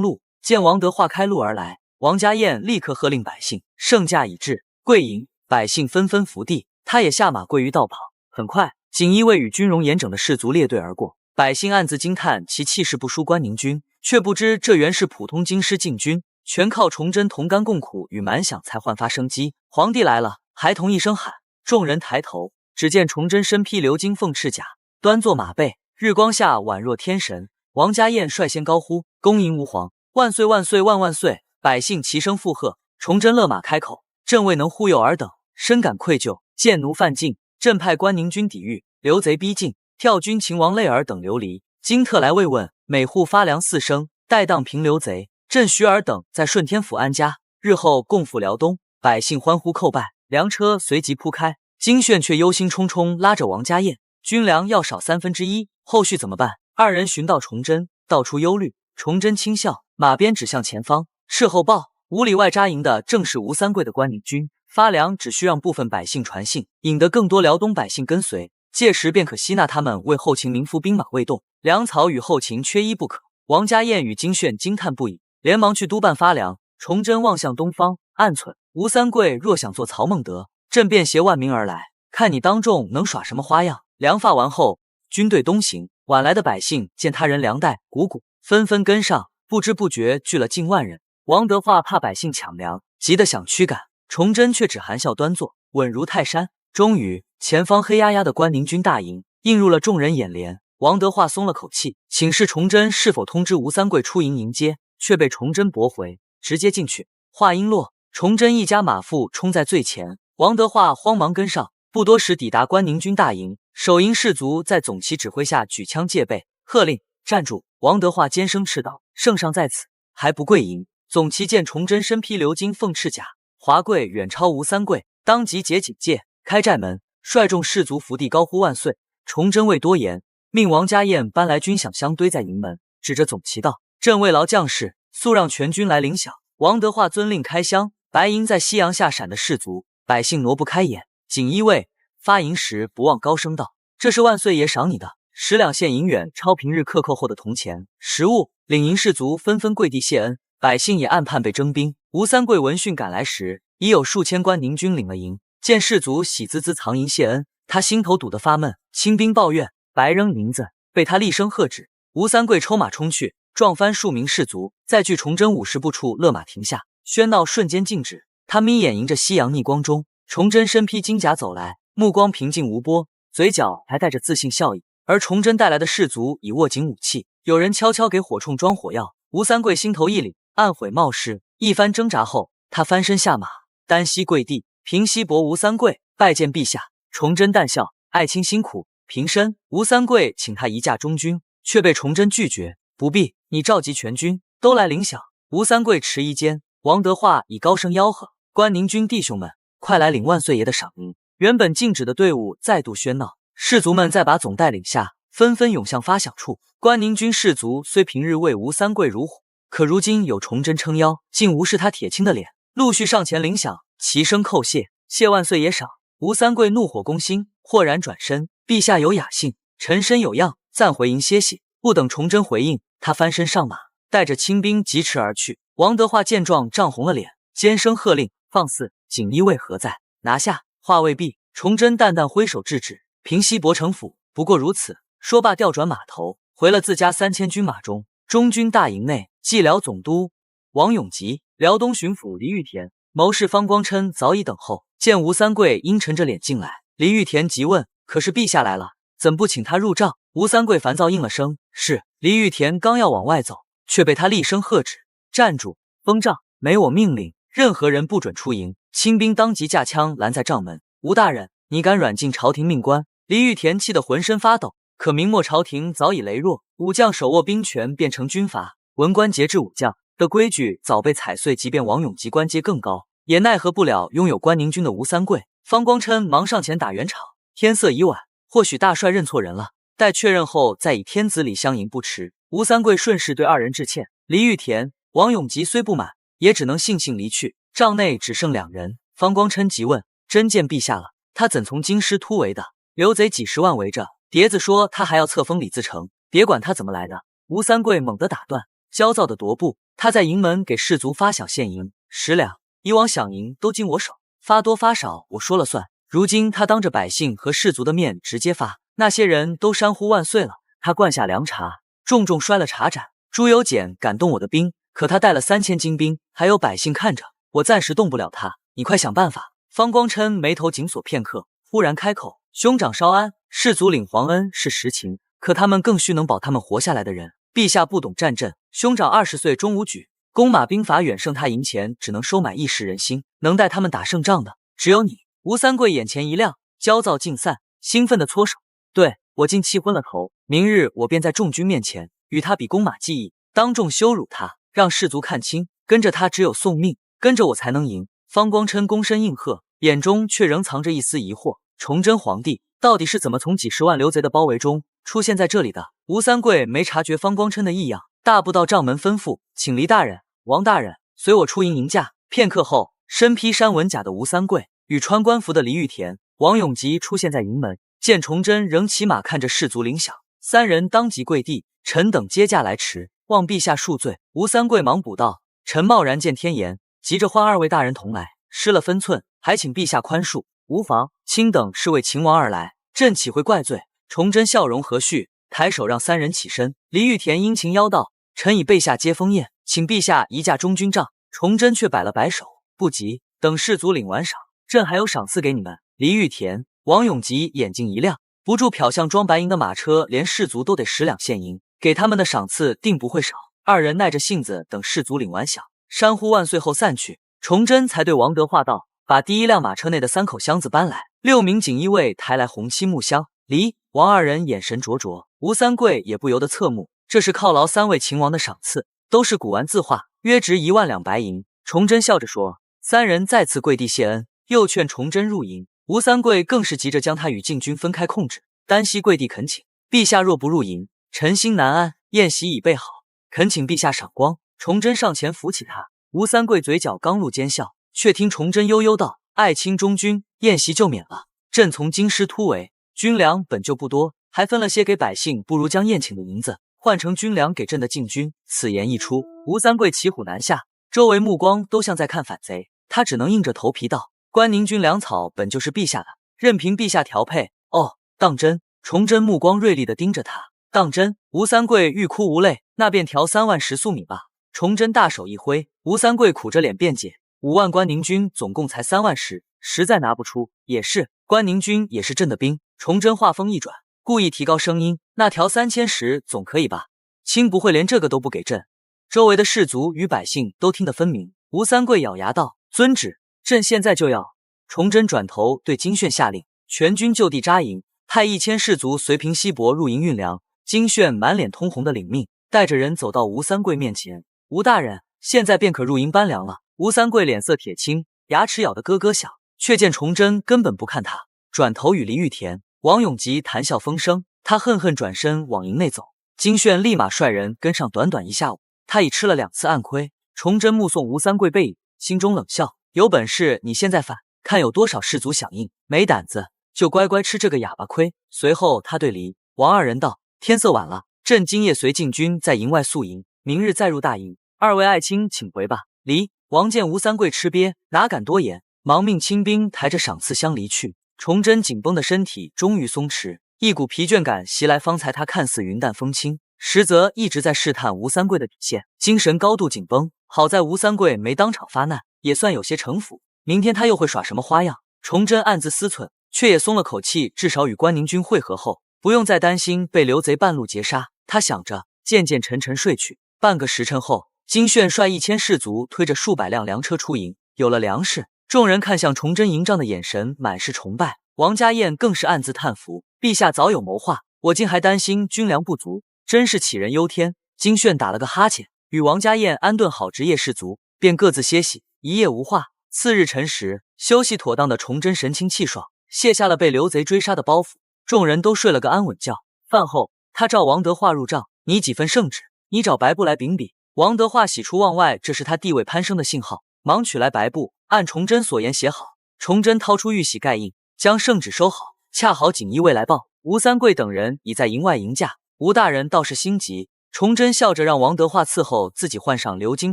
Speaker 1: 路。见王德化开路而来，王家燕立刻喝令百姓圣驾已至，跪迎。百姓纷纷伏地，他也下马跪于道旁。很快，锦衣卫与军容严整的士卒列队而过，百姓暗自惊叹其气势不输关宁军，却不知这原是普通京师禁军，全靠崇祯同甘共苦与满饷才焕发生机。皇帝来了，孩童一声喊，众人抬头，只见崇祯身披鎏金凤翅甲，端坐马背，日光下宛若天神。王家燕率先高呼：“恭迎吾皇，万岁万岁万万岁！”百姓齐声附和。崇祯勒马开口：“朕未能护佑尔等，深感愧疚。贱奴犯境，朕派关宁军抵御，刘贼逼近，跳军秦王累尔等流离，今特来慰问，每户发粮4升，待当平刘贼。朕许尔等在顺天府安家，日后共赴辽东。”百姓欢呼叩拜，粮车随即铺开。金铉却忧心忡忡拉着王家燕：“军粮要少1/3，后续怎么办？”二人寻到崇祯，道出忧虑。崇祯轻笑，马鞭指向前方。事后报，5里外扎营的正是吴三桂的关宁军，发粮只需让部分百姓传信，引得更多辽东百姓跟随，届时便可吸纳他们为后勤民夫，兵马未动，粮草与后勤缺一不可。王家燕与金铉惊叹不已，连忙去督办发粮。崇祯望向东方，暗忖：吴三桂若想做曹孟德，朕便携万民而来，看你当众能耍什么花样。粮发完后，军队东行，晚来的百姓见他人粮袋鼓鼓，纷纷跟上，不知不觉聚了近万人。王德化怕百姓抢粮，急得想驱赶，崇祯却只含笑端坐，稳如泰山。终于，前方黑压压的关宁军大营映入了众人眼帘。王德化松了口气，请示崇祯是否通知吴三桂出营迎接，却被崇祯驳回，直接进去。话音落，崇祯一家马腹冲在最前，王德化慌忙跟上，不多时抵达关宁军大营。守营士卒在总旗指挥下举枪戒备，喝令站住。王德化尖声斥道：“圣上在此，还不跪迎！”总旗见崇祯身披鎏金凤翅甲，华贵远超吴三桂，当即解警戒，开寨门，率众士卒伏地高呼万岁。崇祯未多言，命王家燕搬来军饷箱堆在营门，指着总旗道：“朕慰劳将士，速让全军来领饷。”王德化遵令开箱，白银在夕阳下闪的士卒，百姓挪不开眼。锦衣卫发银时不忘高声道：“这是万岁爷赏你的，10两现银远超平日克扣后的铜钱。”食物领银士卒纷纷跪地谢恩，百姓也暗盼被征兵。吴三桂闻讯赶来时，已有数千关宁军领了营，见士卒喜滋滋藏银谢恩，他心头堵得发闷，清兵抱怨，白扔银子，被他厉声喝止。吴三桂抽马冲去，撞翻数名士卒，在距崇祯50步处勒马停下，喧闹瞬间静止。他眯眼迎着夕阳逆光中，崇祯身披金甲走来，目光平静无波，嘴角还带着自信笑意。而崇祯带来的士卒已握紧武器，有人悄悄给火铳装火药。吴三桂心头一凛，暗悔冒失。一番挣扎后，他翻身下马，单膝跪地，平西伯吴三桂，拜见陛下。崇祯淡笑：“爱卿辛苦，平身。”吴三桂请他移驾中军，却被崇祯拒绝：“不必，你召集全军都来领饷。”吴三桂迟疑间，王德化已高声吆喝：“关宁军弟兄们，快来领万岁爷的赏银！”原本静止的队伍再度喧闹，士卒们再把总带领下，纷纷涌向发饷处。关宁军士卒虽平日为吴三桂如虎，可如今有崇祯撑腰，竟无视他铁青的脸，陆续上前领饷，齐声叩谢：“谢万岁爷赏！”吴三桂怒火攻心，豁然转身：“陛下有雅兴，臣身有恙，暂回营歇息。”不等崇祯回应，他翻身上马，带着清兵疾驰而去。王德化见状，涨红了脸，尖声喝令：“放肆！锦衣卫何在？拿下！”话未毕，崇祯淡淡挥手制止：“平西伯城府，不过如此。”说罢调转马头，回了自家3000军马中。中军大营内，蓟辽总督王永吉、辽东巡抚黎玉田、谋士方光琛早已等候。见吴三桂阴沉着脸进来，黎玉田急问：“可是陛下来了，怎不请他入帐？”吴三桂烦躁应了声：“是。”黎玉田刚要往外走，却被他厉声喝止：“站住！封帐，没我命令，任何人不准出营。”清兵当即架枪拦在帐门：“吴大人，你敢软禁朝廷命官？”黎玉田气得浑身发抖，可明末朝廷早已羸弱，武将手握兵权变成军阀，文官节制武将的规矩早被踩碎，即便王永吉官阶更高，也奈何不了拥有关宁军的吴三桂。方光琛忙上前打圆场：“天色已晚，或许大帅认错人了，待确认后再以天子礼相迎不迟。”吴三桂顺势对二人致歉，黎玉田、王永吉虽不满，也只能悻悻离去。帐内只剩2人，方光琛急问：“真见陛下了？他怎从京师突围的？刘贼几10万围着，碟子说他还要册封李自成，别管他怎么来的。”吴三桂猛地打断，焦躁的踱步。他在营门给士卒发饷现银10两，以往饷银都经我手，发多发少我说了算。如今他当着百姓和士卒的面直接发，那些人都山呼万岁了。他灌下凉茶，重重摔了茶盏。朱由检敢动我的兵，可他带了3000精兵，还有百姓看着，我暂时动不了他，你快想办法。方光琛眉头紧锁片刻，忽然开口：“兄长稍安，士卒领皇恩是实情，可他们更需能保他们活下来的人。陛下不懂战阵，兄长20岁终无举，弓马兵法远胜他营前，只能收买一时人心，能带他们打胜仗的只有你。”吴三桂眼前一亮，焦躁尽散，兴奋地搓手：“对，我竟气昏了头，明日我便在众军面前与他比弓马技艺，当众羞辱他，让士卒看清，跟着他只有送命，跟着我才能赢。”方光琛躬身应和，眼中却仍藏着一丝疑惑：崇祯皇帝到底是怎么从几10万刘贼的包围中出现在这里的？吴三桂没察觉方光琛的异样，大步到帐门吩咐：“请黎大人、王大人随我出营迎驾。”片刻后，身披山文甲的吴三桂与穿官服的黎玉田、王永吉出现在营门，见崇祯仍骑马看着士卒领饷，3人当即跪地：“臣等接驾来迟，望陛下恕罪。”吴三桂忙补道：“臣贸然见天颜，急着唤2位大人同来，失了分寸，还请陛下宽恕。”“无妨，卿等是为秦王而来，朕岂会怪罪？”崇祯笑容和煦，抬手让三人起身。李玉田殷勤邀道：“臣以备下接风宴，请陛下移驾中军帐。”崇祯却摆了摆手：“不急，等士卒领完赏，朕还有赏赐给你们。”李玉田、王永吉眼睛一亮，不住瞟向装白银的马车，连士卒都得10两现银，给他们的赏赐定不会少。二人耐着性子等士卒领完饷，山呼万岁后散去。崇祯才对王德化道：“把第一辆马车内的3口箱子搬来。”6名锦衣卫抬来红漆木箱，李、王二人眼神灼灼，吴三桂也不由得侧目。这是犒劳3位秦王的赏赐，都是古玩字画，约值1万两白银。崇祯笑着说：“三人再次跪地谢恩，又劝崇祯入营。吴三桂更是急着将他与禁军分开控制，单膝跪地恳请：“陛下若不入营，臣心难安。宴席已备好，恳请陛下赏光。”崇祯上前扶起他，吴三桂嘴角刚露奸笑，却听崇祯悠悠道：“爱卿中军，宴席就免了。朕从京师突围，军粮本就不多，还分了些给百姓，不如将宴请的银子换成军粮给朕的禁军。”此言一出，吴三桂骑虎难下，周围目光都像在看反贼，他只能硬着头皮道：“关宁军粮草本就是陛下的，任凭陛下调配。”哦，当真？崇祯目光锐利地盯着他。当真？吴三桂欲哭无泪。那便调3万10粟米吧。崇祯大手一挥，吴三桂苦着脸辩解：“5万关宁军总共才3万10，实在拿不出。”也是，关宁军也是朕的兵。崇祯话锋一转，故意提高声音：“那调3010总可以吧？卿不会连这个都不给朕？”周围的士卒与百姓都听得分明。吴三桂咬牙道：“遵旨，朕现在就要。”崇祯转头对金炫下令，全军就地扎营，派1000士卒随平西伯入营运粮。金炫满脸通红的领命，带着人走到吴三桂面前：“吴大人，现在便可入营搬粮了。”吴三桂脸色铁青，牙齿咬得咯咯响，却见崇祯根本不看他，转头与李玉田、王永吉谈笑风生。他恨恨转身往营内走，金炫立马率人跟上。短短1下午，他已吃了2次暗亏。崇祯目送吴三桂背影，心中冷笑：“有本事你现在反，看有多少士卒响应；没胆子就乖乖吃这个哑巴亏。”随后他对李、王二人道：“天色晚了，朕今夜随禁军在营外宿营，明日再入大营。2位爱卿请回吧。”李、王见吴三桂吃瘪，哪敢多言，忙命亲兵抬着赏赐箱离去。崇祯紧绷的身体终于松弛，一股疲倦感袭来，方才他看似云淡风轻，实则一直在试探吴三桂的底线，精神高度紧绷。好在吴三桂没当场发难，也算有些城府。明天他又会耍什么花样？崇祯暗自思忖，却也松了口气，至少与关宁军会合后，不用再担心被刘贼半路截杀。他想着，渐渐沉沉睡去。半个时辰后，金炫率1000士卒推着数百辆粮车出营。有了粮食，众人看向崇祯营帐的眼神满是崇拜。王家燕更是暗自叹服：“陛下早有谋划，我竟还担心军粮不足，真是杞人忧天。”金炫打了个哈欠，与王家燕安顿好值夜士卒，便各自歇息。一夜无话。次日辰时，休息妥当的崇祯神清气爽，卸下了被刘贼追杀的包袱，众人都睡了个安稳觉。饭后，他召王德化入帐：“你几份圣旨？你找白布来秉笔。”王德化喜出望外，这是他地位攀升的信号，忙取来白布，按崇祯所言写好。崇祯掏出玉玺盖印，将圣旨收好。恰好锦衣卫来报，吴三桂等人已在营外迎驾。吴大人倒是心急。崇祯笑着让王德化伺候，自己换上鎏金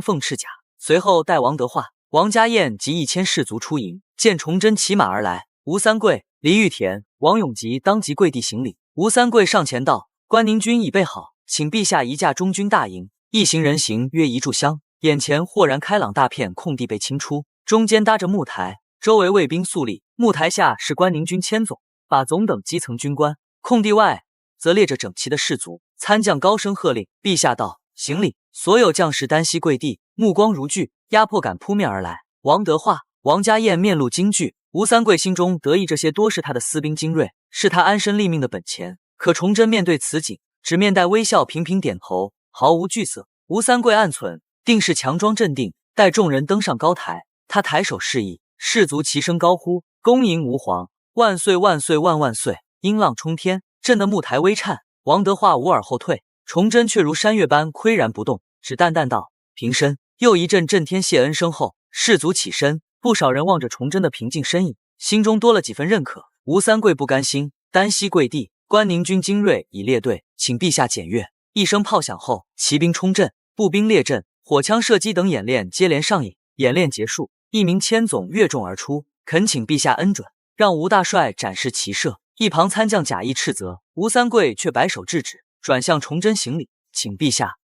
Speaker 1: 凤翅甲，随后带王德化、王家燕及1000士卒出营。见崇祯骑马而来，吴三桂、李玉田、王永吉当即跪地行礼。吴三桂上前道：“关宁军已备好，请陛下移驾中军大营。”一行人行约1炷香，眼前豁然开朗，大片空地被清出，中间搭着木台，周围卫兵肃立。木台下是关宁军千总、把总等基层军官，空地外则列着整齐的士卒。参将高声喝令：“陛下到！”行礼。所有将士单膝跪地，目光如炬，压迫感扑面而来。王德化、王家燕面露惊惧，吴三桂心中得意，这些多是他的私兵精锐，是他安身立命的本钱。可崇祯面对此景，只面带微笑，频频点头，毫无惧色。吴三桂暗忖，定是强装镇定。待众人登上高台，他抬手示意，士卒齐声高呼：“恭迎吾皇！万岁万岁万万岁！”音浪冲天，震得木台微颤。王德化无耳后退，崇祯却如山岳般岿然不动，只淡淡道：“平身。”又一阵震天谢恩声后，士卒起身，不少人望着崇祯的平静身影，心中多了几分认可。吴三桂不甘心，单膝跪地：“关宁军精锐已列队，请陛下检阅。”一声炮响后，骑兵冲阵，步兵列阵，火枪射击等演练接连上演。演练结束，一名千总跃众而出，恳请陛下恩准，让吴大帅展示骑射。一旁参将假意斥责，吴三桂却摆手制止：“转向崇祯行礼，请陛下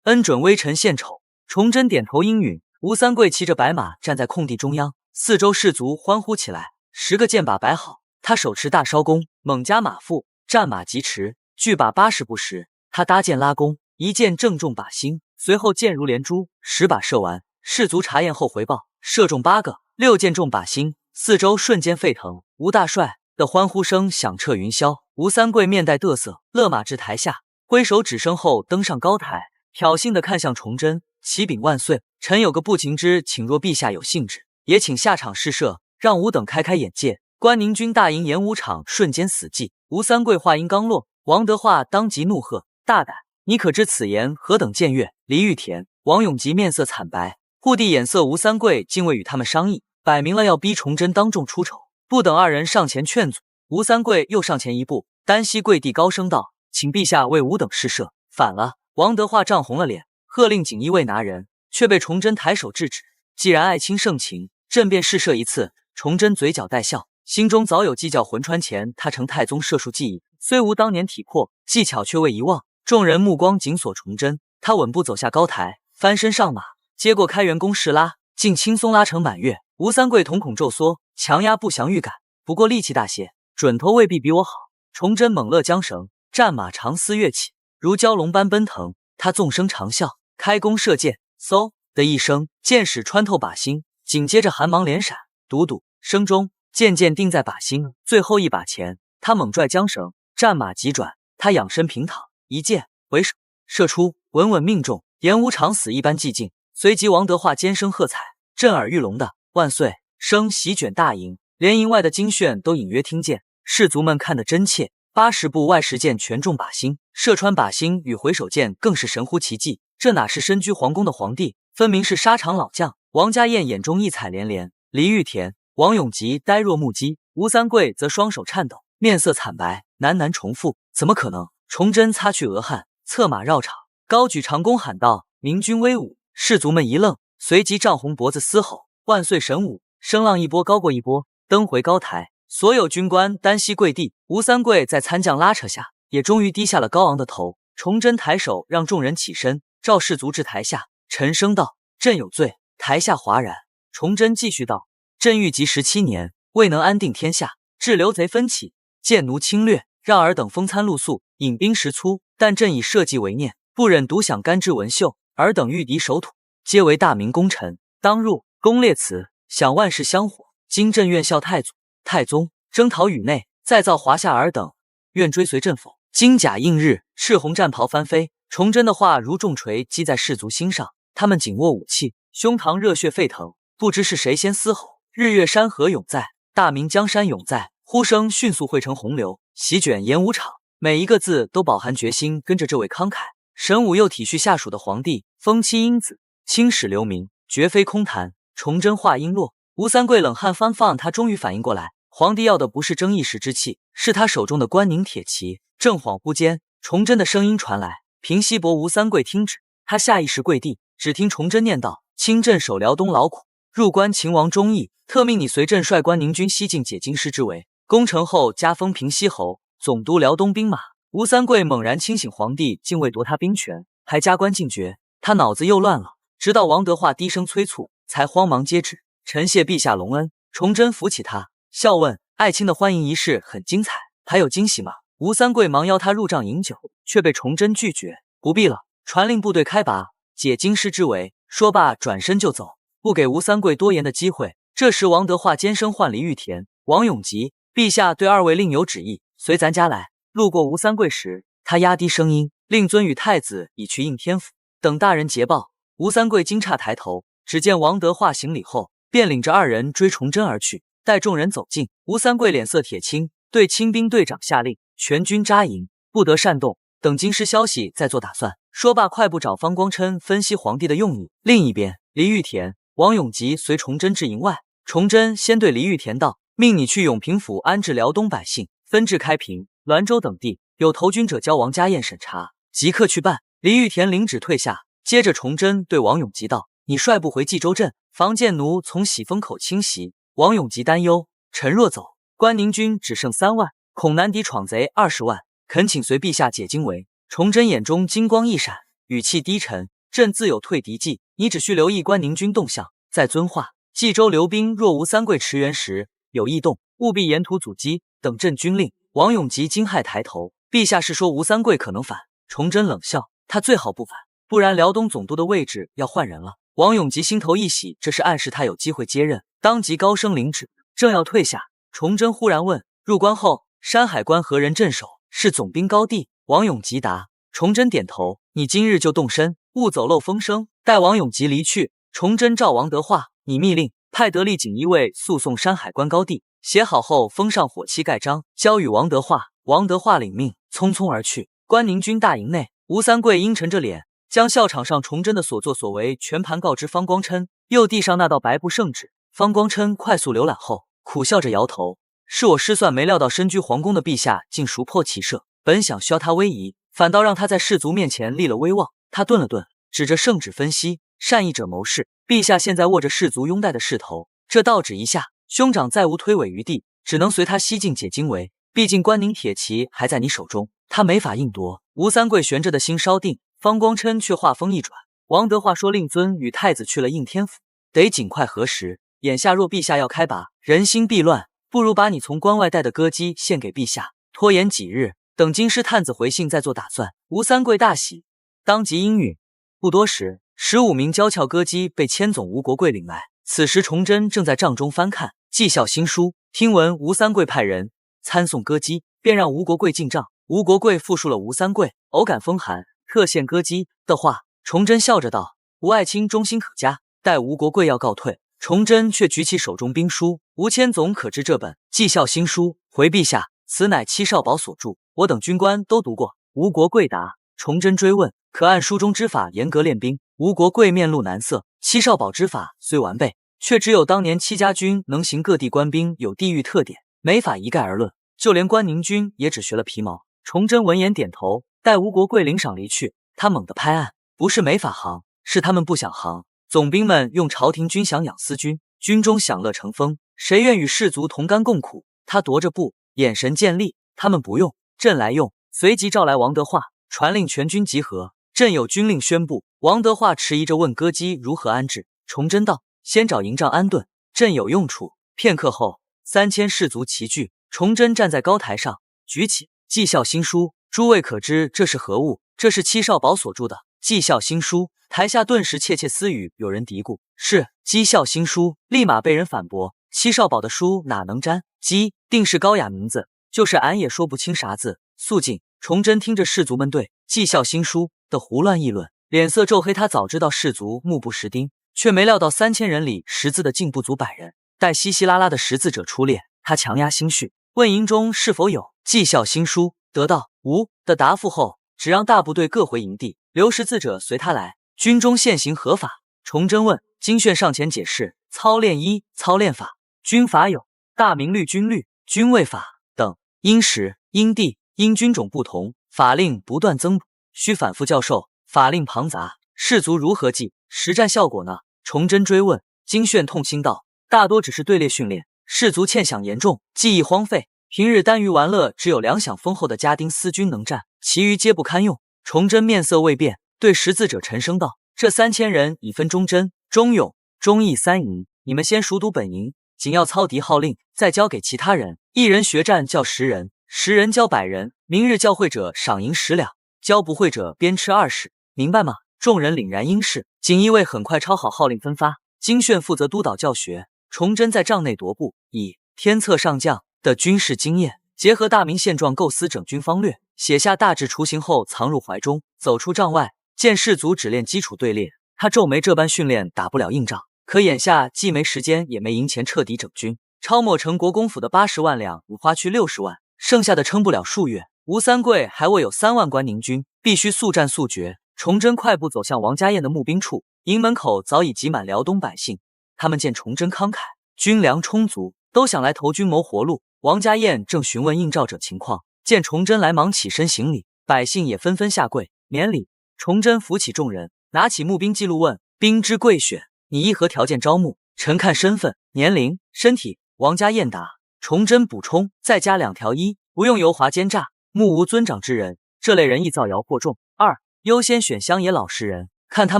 Speaker 1: 恩准微臣献丑。崇祯点头应允。吴三桂骑着白马站在空地中央，四周士卒欢呼起来。10个箭靶摆好，他手持大烧弓，猛加马腹，战马疾驰，巨靶80步时，他搭箭拉弓，一箭正中靶心，随后箭如连珠，10靶射完。士卒查验后回报，射中8个，6箭中靶心，四周瞬间沸腾。吴大帅的欢呼声响彻云霄。吴三桂面带得瑟，勒马至台下，挥手指声后登上高台，挑衅地看向崇祯，启禀万岁，臣有个不情之请，若陛下有兴致，也请下场试射，让吾等开开眼界。关宁军大营演武场瞬间死寂。吴三桂话音刚落，王德化当即怒喝：大胆！你可知此言何等僭越？李玉田、王永吉面色惨白，护帝眼色吴三桂竟未与他们商议，摆明了要逼崇祯当众出丑。不等二人上前劝阻，吴三桂又上前一步，单膝跪地高声道：请陛下为吾等试射。反了！王德化涨红了脸，喝令锦衣卫拿人，却被崇祯抬手制止。既然爱卿盛情，朕便试射一次。崇祯嘴角带笑，心中早有计较。魂穿前他成太宗射术技艺，虽无当年体魄，技巧却未遗忘。众人目光紧锁崇祯，他稳步走下高台，翻身上马，接过开元弓试拉，竟轻松拉成满月。吴三桂瞳孔骤缩，强压不祥预感，不过力气大些，准头未必比我好。崇祯猛勒缰绳，战马长嘶跃起，如蛟龙般奔腾。他纵声长啸，开弓射箭，嗖的一声，箭矢穿透靶心，紧接着寒芒连闪，笃笃声中，箭定在靶心。最后一把前，他猛拽缰绳，战马急转，他仰身平躺，一箭回手射出，稳稳命中，演武场死一般寂静。随即王德化尖声喝彩，震耳欲聋的万岁声席卷大营，连营外的金炫都隐约听见。士卒们看得真切，80步外10箭全中靶心，射穿靶心与回手箭更是神乎其技。这哪是身居皇宫的皇帝，分明是沙场老将。王家燕眼中异彩连连，李玉田、王永吉呆若木鸡，吴三桂则双手颤抖，面色惨白，喃喃重复：怎么可能？崇祯擦去额汗，策马绕场，高举长弓喊道：明军威武！士卒们一愣，随即涨红脖子嘶吼：万岁神武！声浪一波高过一波。登回高台，所有军官单膝跪地。吴三桂在参将拉扯下，也终于低下了高昂的头。崇祯抬手让众人起身，召士卒至台下，沉声道：朕有罪。台下哗然。崇祯继续道：朕御及17年，未能安定天下，致刘贼纷起，贱奴侵略，让尔等风餐露宿，引兵食粗。但朕以社稷为念，不忍独享干支文绣，尔等御敌守土，皆为大明功臣，当入公列祠，享万世香火。今朕愿效太祖、太宗，征讨宇内，再造华夏，尔等愿追随朕否？金甲映日，赤红战袍翻飞。崇祯的话如重锤击在士卒心上，他们紧握武器，胸膛热血沸腾。不知是谁先嘶吼：日月山河永在，大明江山永在！呼声迅速汇成洪流，席卷演武场，每一个字都饱含决心。跟着这位慷慨神武又体恤下属的皇帝，封妻荫子，青史留名，绝非空谈。崇祯话音落，吴三桂冷汗翻放，他终于反应过来，皇帝要的不是争一时之气，是他手中的关宁铁骑。正恍惚间，崇祯的声音传来：平西伯。吴三桂听旨，他下意识跪地，只听崇祯念道：亲朕守辽东劳苦，入关秦王忠义，特命你随朕率关宁军西进解京师之围，攻城后加封平西侯，总督辽东兵马。吴三桂猛然清醒，皇帝竟未夺他兵权，还加官进爵，他脑子又乱了。直到王德化低声催促，才慌忙接旨：臣谢陛下隆恩。崇祯扶起他，笑问：爱卿的欢迎仪式很精彩，还有惊喜吗？吴三桂忙邀他入帐饮酒，却被崇祯拒绝：不必了，传令部队开拔，解京师之围。说罢转身就走，不给吴三桂多言的机会。这时王德化尖声唤李玉田、王永吉：陛下对二位另有旨意，随咱家来。路过吴三桂时，他压低声音：令尊与太子已去应天府，等大人捷报。吴三桂惊诧抬头，只见王德化行礼后，便领着二人追崇祯而去。待众人走近，吴三桂脸色铁青，对亲兵队长下令：全军扎营，不得擅动，等京师消息再做打算。说罢，快步找方光琛分析皇帝的用意。另一边，李玉田、王永吉随崇祯至营外。崇祯先对李玉田道：命你去永平府安置辽东百姓，分至开平、滦州等地，有投军者交王家燕审查，即刻去办。李玉田领旨退下。接着崇祯对王永吉道：你率部回冀州镇，防箭奴从喜峰口侵袭。王永吉担忧：臣若走，关宁军只剩3万，恐难敌闯贼20万，恳请随陛下解经围。崇祯眼中金光一闪，语气低沉：朕自有退敌计，你只需留意关宁军动向，再遵话。冀州留兵若吴三桂驰援时有异动，务必沿途阻击，等朕军令。王永吉惊骇抬头：陛下是说吴三桂可能反？崇祯冷笑：他最好不反，不然辽东总督的位置要换人了。王永吉心头一喜，这是暗示他有机会接任，当即高声领旨，正要退下，崇祯忽然问：入关后，山海关何人镇守？是总兵高第。王永吉答。崇祯点头：你今日就动身，勿走漏风声。待王永吉离去，崇祯召王德化：你密令派得力锦衣卫速送山海关高第，写好后封上火漆盖章，交与王德化。王德化领命，匆匆而去。关宁军大营内，吴三桂阴沉着脸，将校场上崇祯的所作所为全盘告知方光琛，又递上那道白布圣旨。方光琛快速浏览后，苦笑着摇头：是我失算，没料到身居皇宫的陛下竟熟破骑射，本想削他威仪，反倒让他在士族面前立了威望。他顿了顿，指着圣旨分析：善意者谋士，陛下现在握着士族拥戴的势头，这道旨一下，兄长再无推诿余地，只能随他西进解经围。毕竟关宁铁骑还在你手中，他没法硬夺。吴三桂悬着的心稍定，方光琛却话锋一转：王德化说令尊与太子去了应天府，得尽快核实。眼下若陛下要开拔，人心必乱，不如把你从关外带的歌姬献给陛下，拖延几日，等京师探子回信再做打算。吴三桂大喜，当即应允。不多时，15名娇俏歌姬被千总吴国贵领来。此时崇祯正在帐中翻看绩效新书，听闻吴三桂派人参送歌姬，便让吴国贵进帐。吴国贵复述了吴三桂偶感风寒，特献歌姬的话。崇祯笑着道：吴爱卿忠心可嘉。待吴国贵要告退，崇祯却举起手中兵书：吴千总可知这本绩效新书？回陛下，此乃戚少保所著，我等军官都读过。吴国贵答。崇祯追问：可按书中之法严格练兵？吴国贵面露难色：戚少保之法虽完备，却只有当年戚家军能行各地官兵有地域特点，没法一概而论。就连关宁军也只学了皮毛。崇祯闻言点头。待吴国贵领赏离去，他猛地拍案：不是没法行，是他们不想行。总兵们用朝廷军饷养私军，军中享乐成风，谁愿与士卒同甘共苦？他踱着步，眼神见厉：他们不用，朕来用。随即召来王德化，传令全军集合。朕有军令宣布。王德化迟疑着问歌姬如何安置。崇祯道：先找营帐安顿，朕有用处。片刻后，3000士卒齐聚。崇祯站在高台上，举起绩效新书：诸位可知这是何物？这是戚少保所著的绩效新书。台下顿时窃窃私语，有人嘀咕：是绩效新书。立马被人反驳：戚少保的书哪能沾？绩定是高雅名字，就是俺也说不清啥字。肃静。崇祯听着士卒们对绩效新书的胡乱议论，脸色骤黑。他早知道士卒目不识丁，却没料到3000人里识字的竟不足100人。待稀稀拉拉的识字者出列，他强压心绪，问营中是否有绩效新书。得到无的答复后，只让大部队各回营地，留识字者随他来。军中现行何法？崇祯问。经训上前解释：操练一、操练法。军法有大明律、军律、军卫法等，因时、因地、因军种不同，法令不断增补，需反复教授，法令庞杂，士卒如何记？实战效果呢？崇祯追问。经训痛心道：大多只是队列训练，士卒欠饷严重，记忆荒废。平日耽于玩乐，只有粮饷丰厚的家丁私军能战，其余皆不堪用。崇祯面色未变，对识字者沉声道：这3000人已分忠贞、忠勇、忠义3营，你们先熟读本营，仅要操敌号令，再交给其他人。1人学战教10人，10人教100人。明日教会者赏银10两，教不会者鞭笞20，明白吗？众人凛然应是。锦衣卫很快抄好号令分发，经训负责督导教学。崇祯在帐内踱步，以天策上将的军事经验，结合大明现状构思整军方略，写下大致雏形后藏入怀中。走出帐外，见士卒只练基础队列，他皱眉：这般训练打不了硬仗。可眼下既没时间，也没银钱彻底整军。抄没成国公府的80万两已花去60万，剩下的撑不了数月。吴三桂还未有3万关宁军，必须速战速决。崇祯快步走向王家堰的募兵处，营门口早已挤满辽东百姓。他们见崇祯慷慨，军粮充足，都想来投军谋活路。王家堰正询问应召者情况，见崇祯来，忙起身行礼，百姓也纷纷下跪免礼。崇祯扶起众人，拿起募兵记录问：兵之贵选，你依何条件招募？臣看身份、年龄、身体。王家堰答。崇祯补充：再加2条：1不用油滑奸诈目无尊长之人，这类人易造谣惑众。二、优先选乡野老实人，看他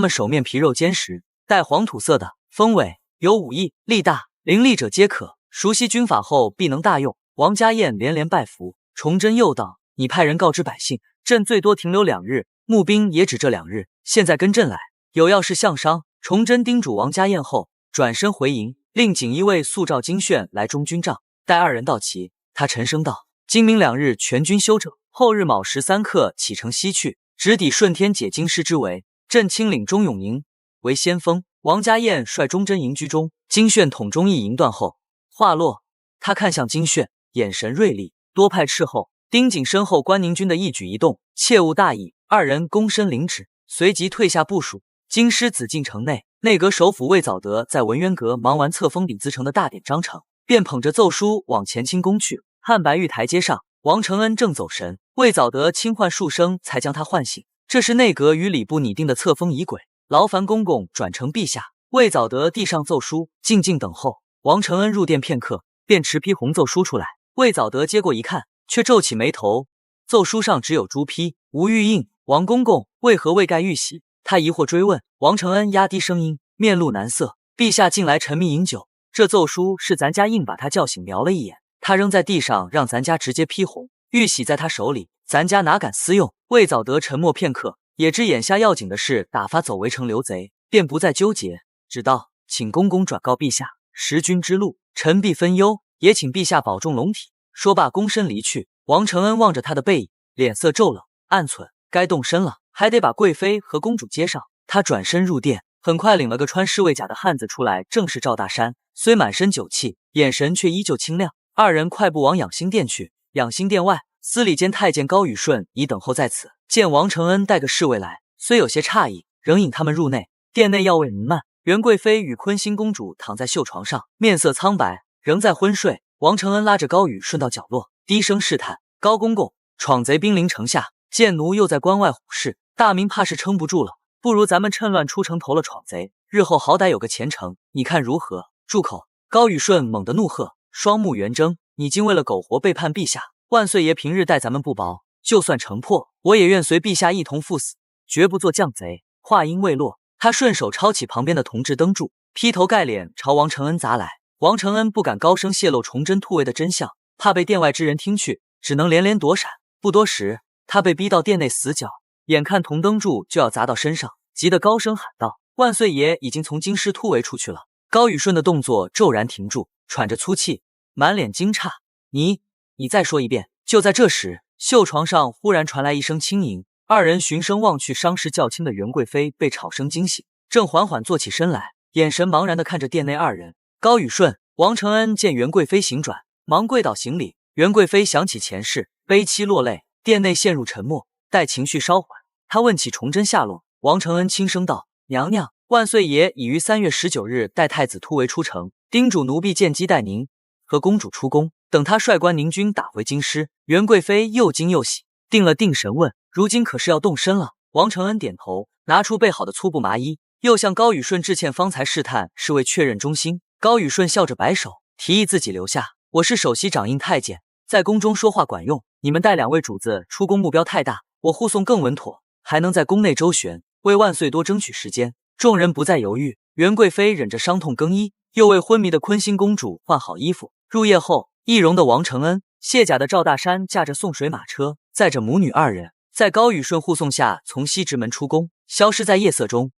Speaker 1: 们手面皮肉坚实，带黄土色的，锋伟，有武艺，力大，伶俐者皆可。熟悉军法后必能大用。王家燕连连拜服。崇祯又道：你派人告知百姓，朕最多停留2日，募兵也只这2日，现在跟朕来，有要事相商。崇祯叮嘱王家燕后，转身回营，令锦衣卫速召金炫来中军帐。待2人到齐，他沉声道：今明2日全军休整，后日卯时3刻启程西去，直抵顺天解京师之围。朕亲领忠勇营为先锋。王家燕率忠贞营居中，金炫统中义营断后。话落，他看向金炫，眼神锐利，多派斥候，盯紧身后关宁军的一举一动，切勿大意。2人躬身领旨，随即退下部署。京师紫禁城内，内阁首辅魏藻德在文渊阁忙完册封鼎自成的大典章程，便捧着奏书往乾清宫去。汉白玉台阶上，王承恩正走神，魏藻德轻唤数声，才将他唤醒。这是内阁与礼部拟定的册封仪轨，劳烦公公转呈陛下。魏藻德递上奏书，静静等候。王承恩入殿片刻，便持批红奏书出来。魏藻德接过一看，却皱起眉头。奏书上只有朱批，无玉印。王公公为何未盖玉玺？他疑惑追问。王承恩压低声音，面露难色：陛下近来沉迷饮酒，这奏书是咱家硬把他叫醒，瞄了一眼，他扔在地上，让咱家直接批红。玉玺在他手里，咱家哪敢私用？魏藻德沉默片刻，也知眼下要紧的是打发走围城刘贼，便不再纠结，只道：请公公转告陛下，时君之路，臣必分忧，也请陛下保重龙体。说罢，躬身离去。王承恩望着他的背影，脸色骤冷，暗忖：该动身了，还得把贵妃和公主接上。他转身入殿，很快领了个穿侍卫甲的汉子出来，正是赵大山。虽满身酒气，眼神却依旧清亮。2人快步往养心殿去。养心殿外，司礼监太监高宇顺已等候在此，见王承恩带个侍卫来，虽有些诧异，仍引他们入内。殿内药味弥漫，元贵妃与坤心公主躺在绣床上，面色苍白，仍在昏睡。王承恩拉着高宇顺到角落，低声试探：高公公，闯贼兵临城下，贱奴又在关外虎视，大明怕是撑不住了，不如咱们趁乱出城投了闯贼，日后好歹有个前程，你看如何？住口！高宇顺猛地怒喝，双目圆睁：你竟为了苟活背叛陛下！万岁爷平日待咱们不薄，就算城破，我也愿随陛下一同赴死，绝不做犟贼。话音未落，他顺手抄起旁边的铜制灯柱，劈头盖脸朝王承恩砸来。王承恩不敢高声泄露崇祯突围的真相，怕被殿外之人听去，只能连连躲闪。不多时，他被逼到殿内死角，眼看铜灯柱就要砸到身上，急得高声喊道：万岁爷已经从京师突围出去了。高宇顺的动作骤然停住，喘着粗气，满脸惊诧：你再说一遍。就在这时，绣床上忽然传来一声轻吟，2人循声望去，伤势较轻的元贵妃被吵声惊醒，正缓缓坐起身来，眼神茫然地看着殿内2人。高宇顺、王承恩见元贵妃醒转，忙跪倒行礼。元贵妃想起前事，悲戚落泪，殿内陷入沉默。待情绪稍缓，他问起崇祯下落。王承恩轻声道：娘娘，万岁爷已于3月19日带太子突围出城，叮嘱奴婢见机待您和公主出宫，等他率关宁军打回京师。元贵妃又惊又喜，定了定神问：如今可是要动身了？王承恩点头，拿出备好的粗布麻衣，又向高宇顺致歉，方才试探是为确认忠心。高宇顺笑着摆手，提议自己留下。我是首席掌印太监，在宫中说话管用，你们带2位主子出宫目标太大，我护送更稳妥，还能在宫内周旋，为万岁多争取时间。众人不再犹豫，元贵妃忍着伤痛更衣，又为昏迷的坤心公主换好衣服。入夜后，易容的王承恩、卸甲的赵大山驾着送水马车，载着母女2人，在高宇顺护送下从西直门出宫，消失在夜色中。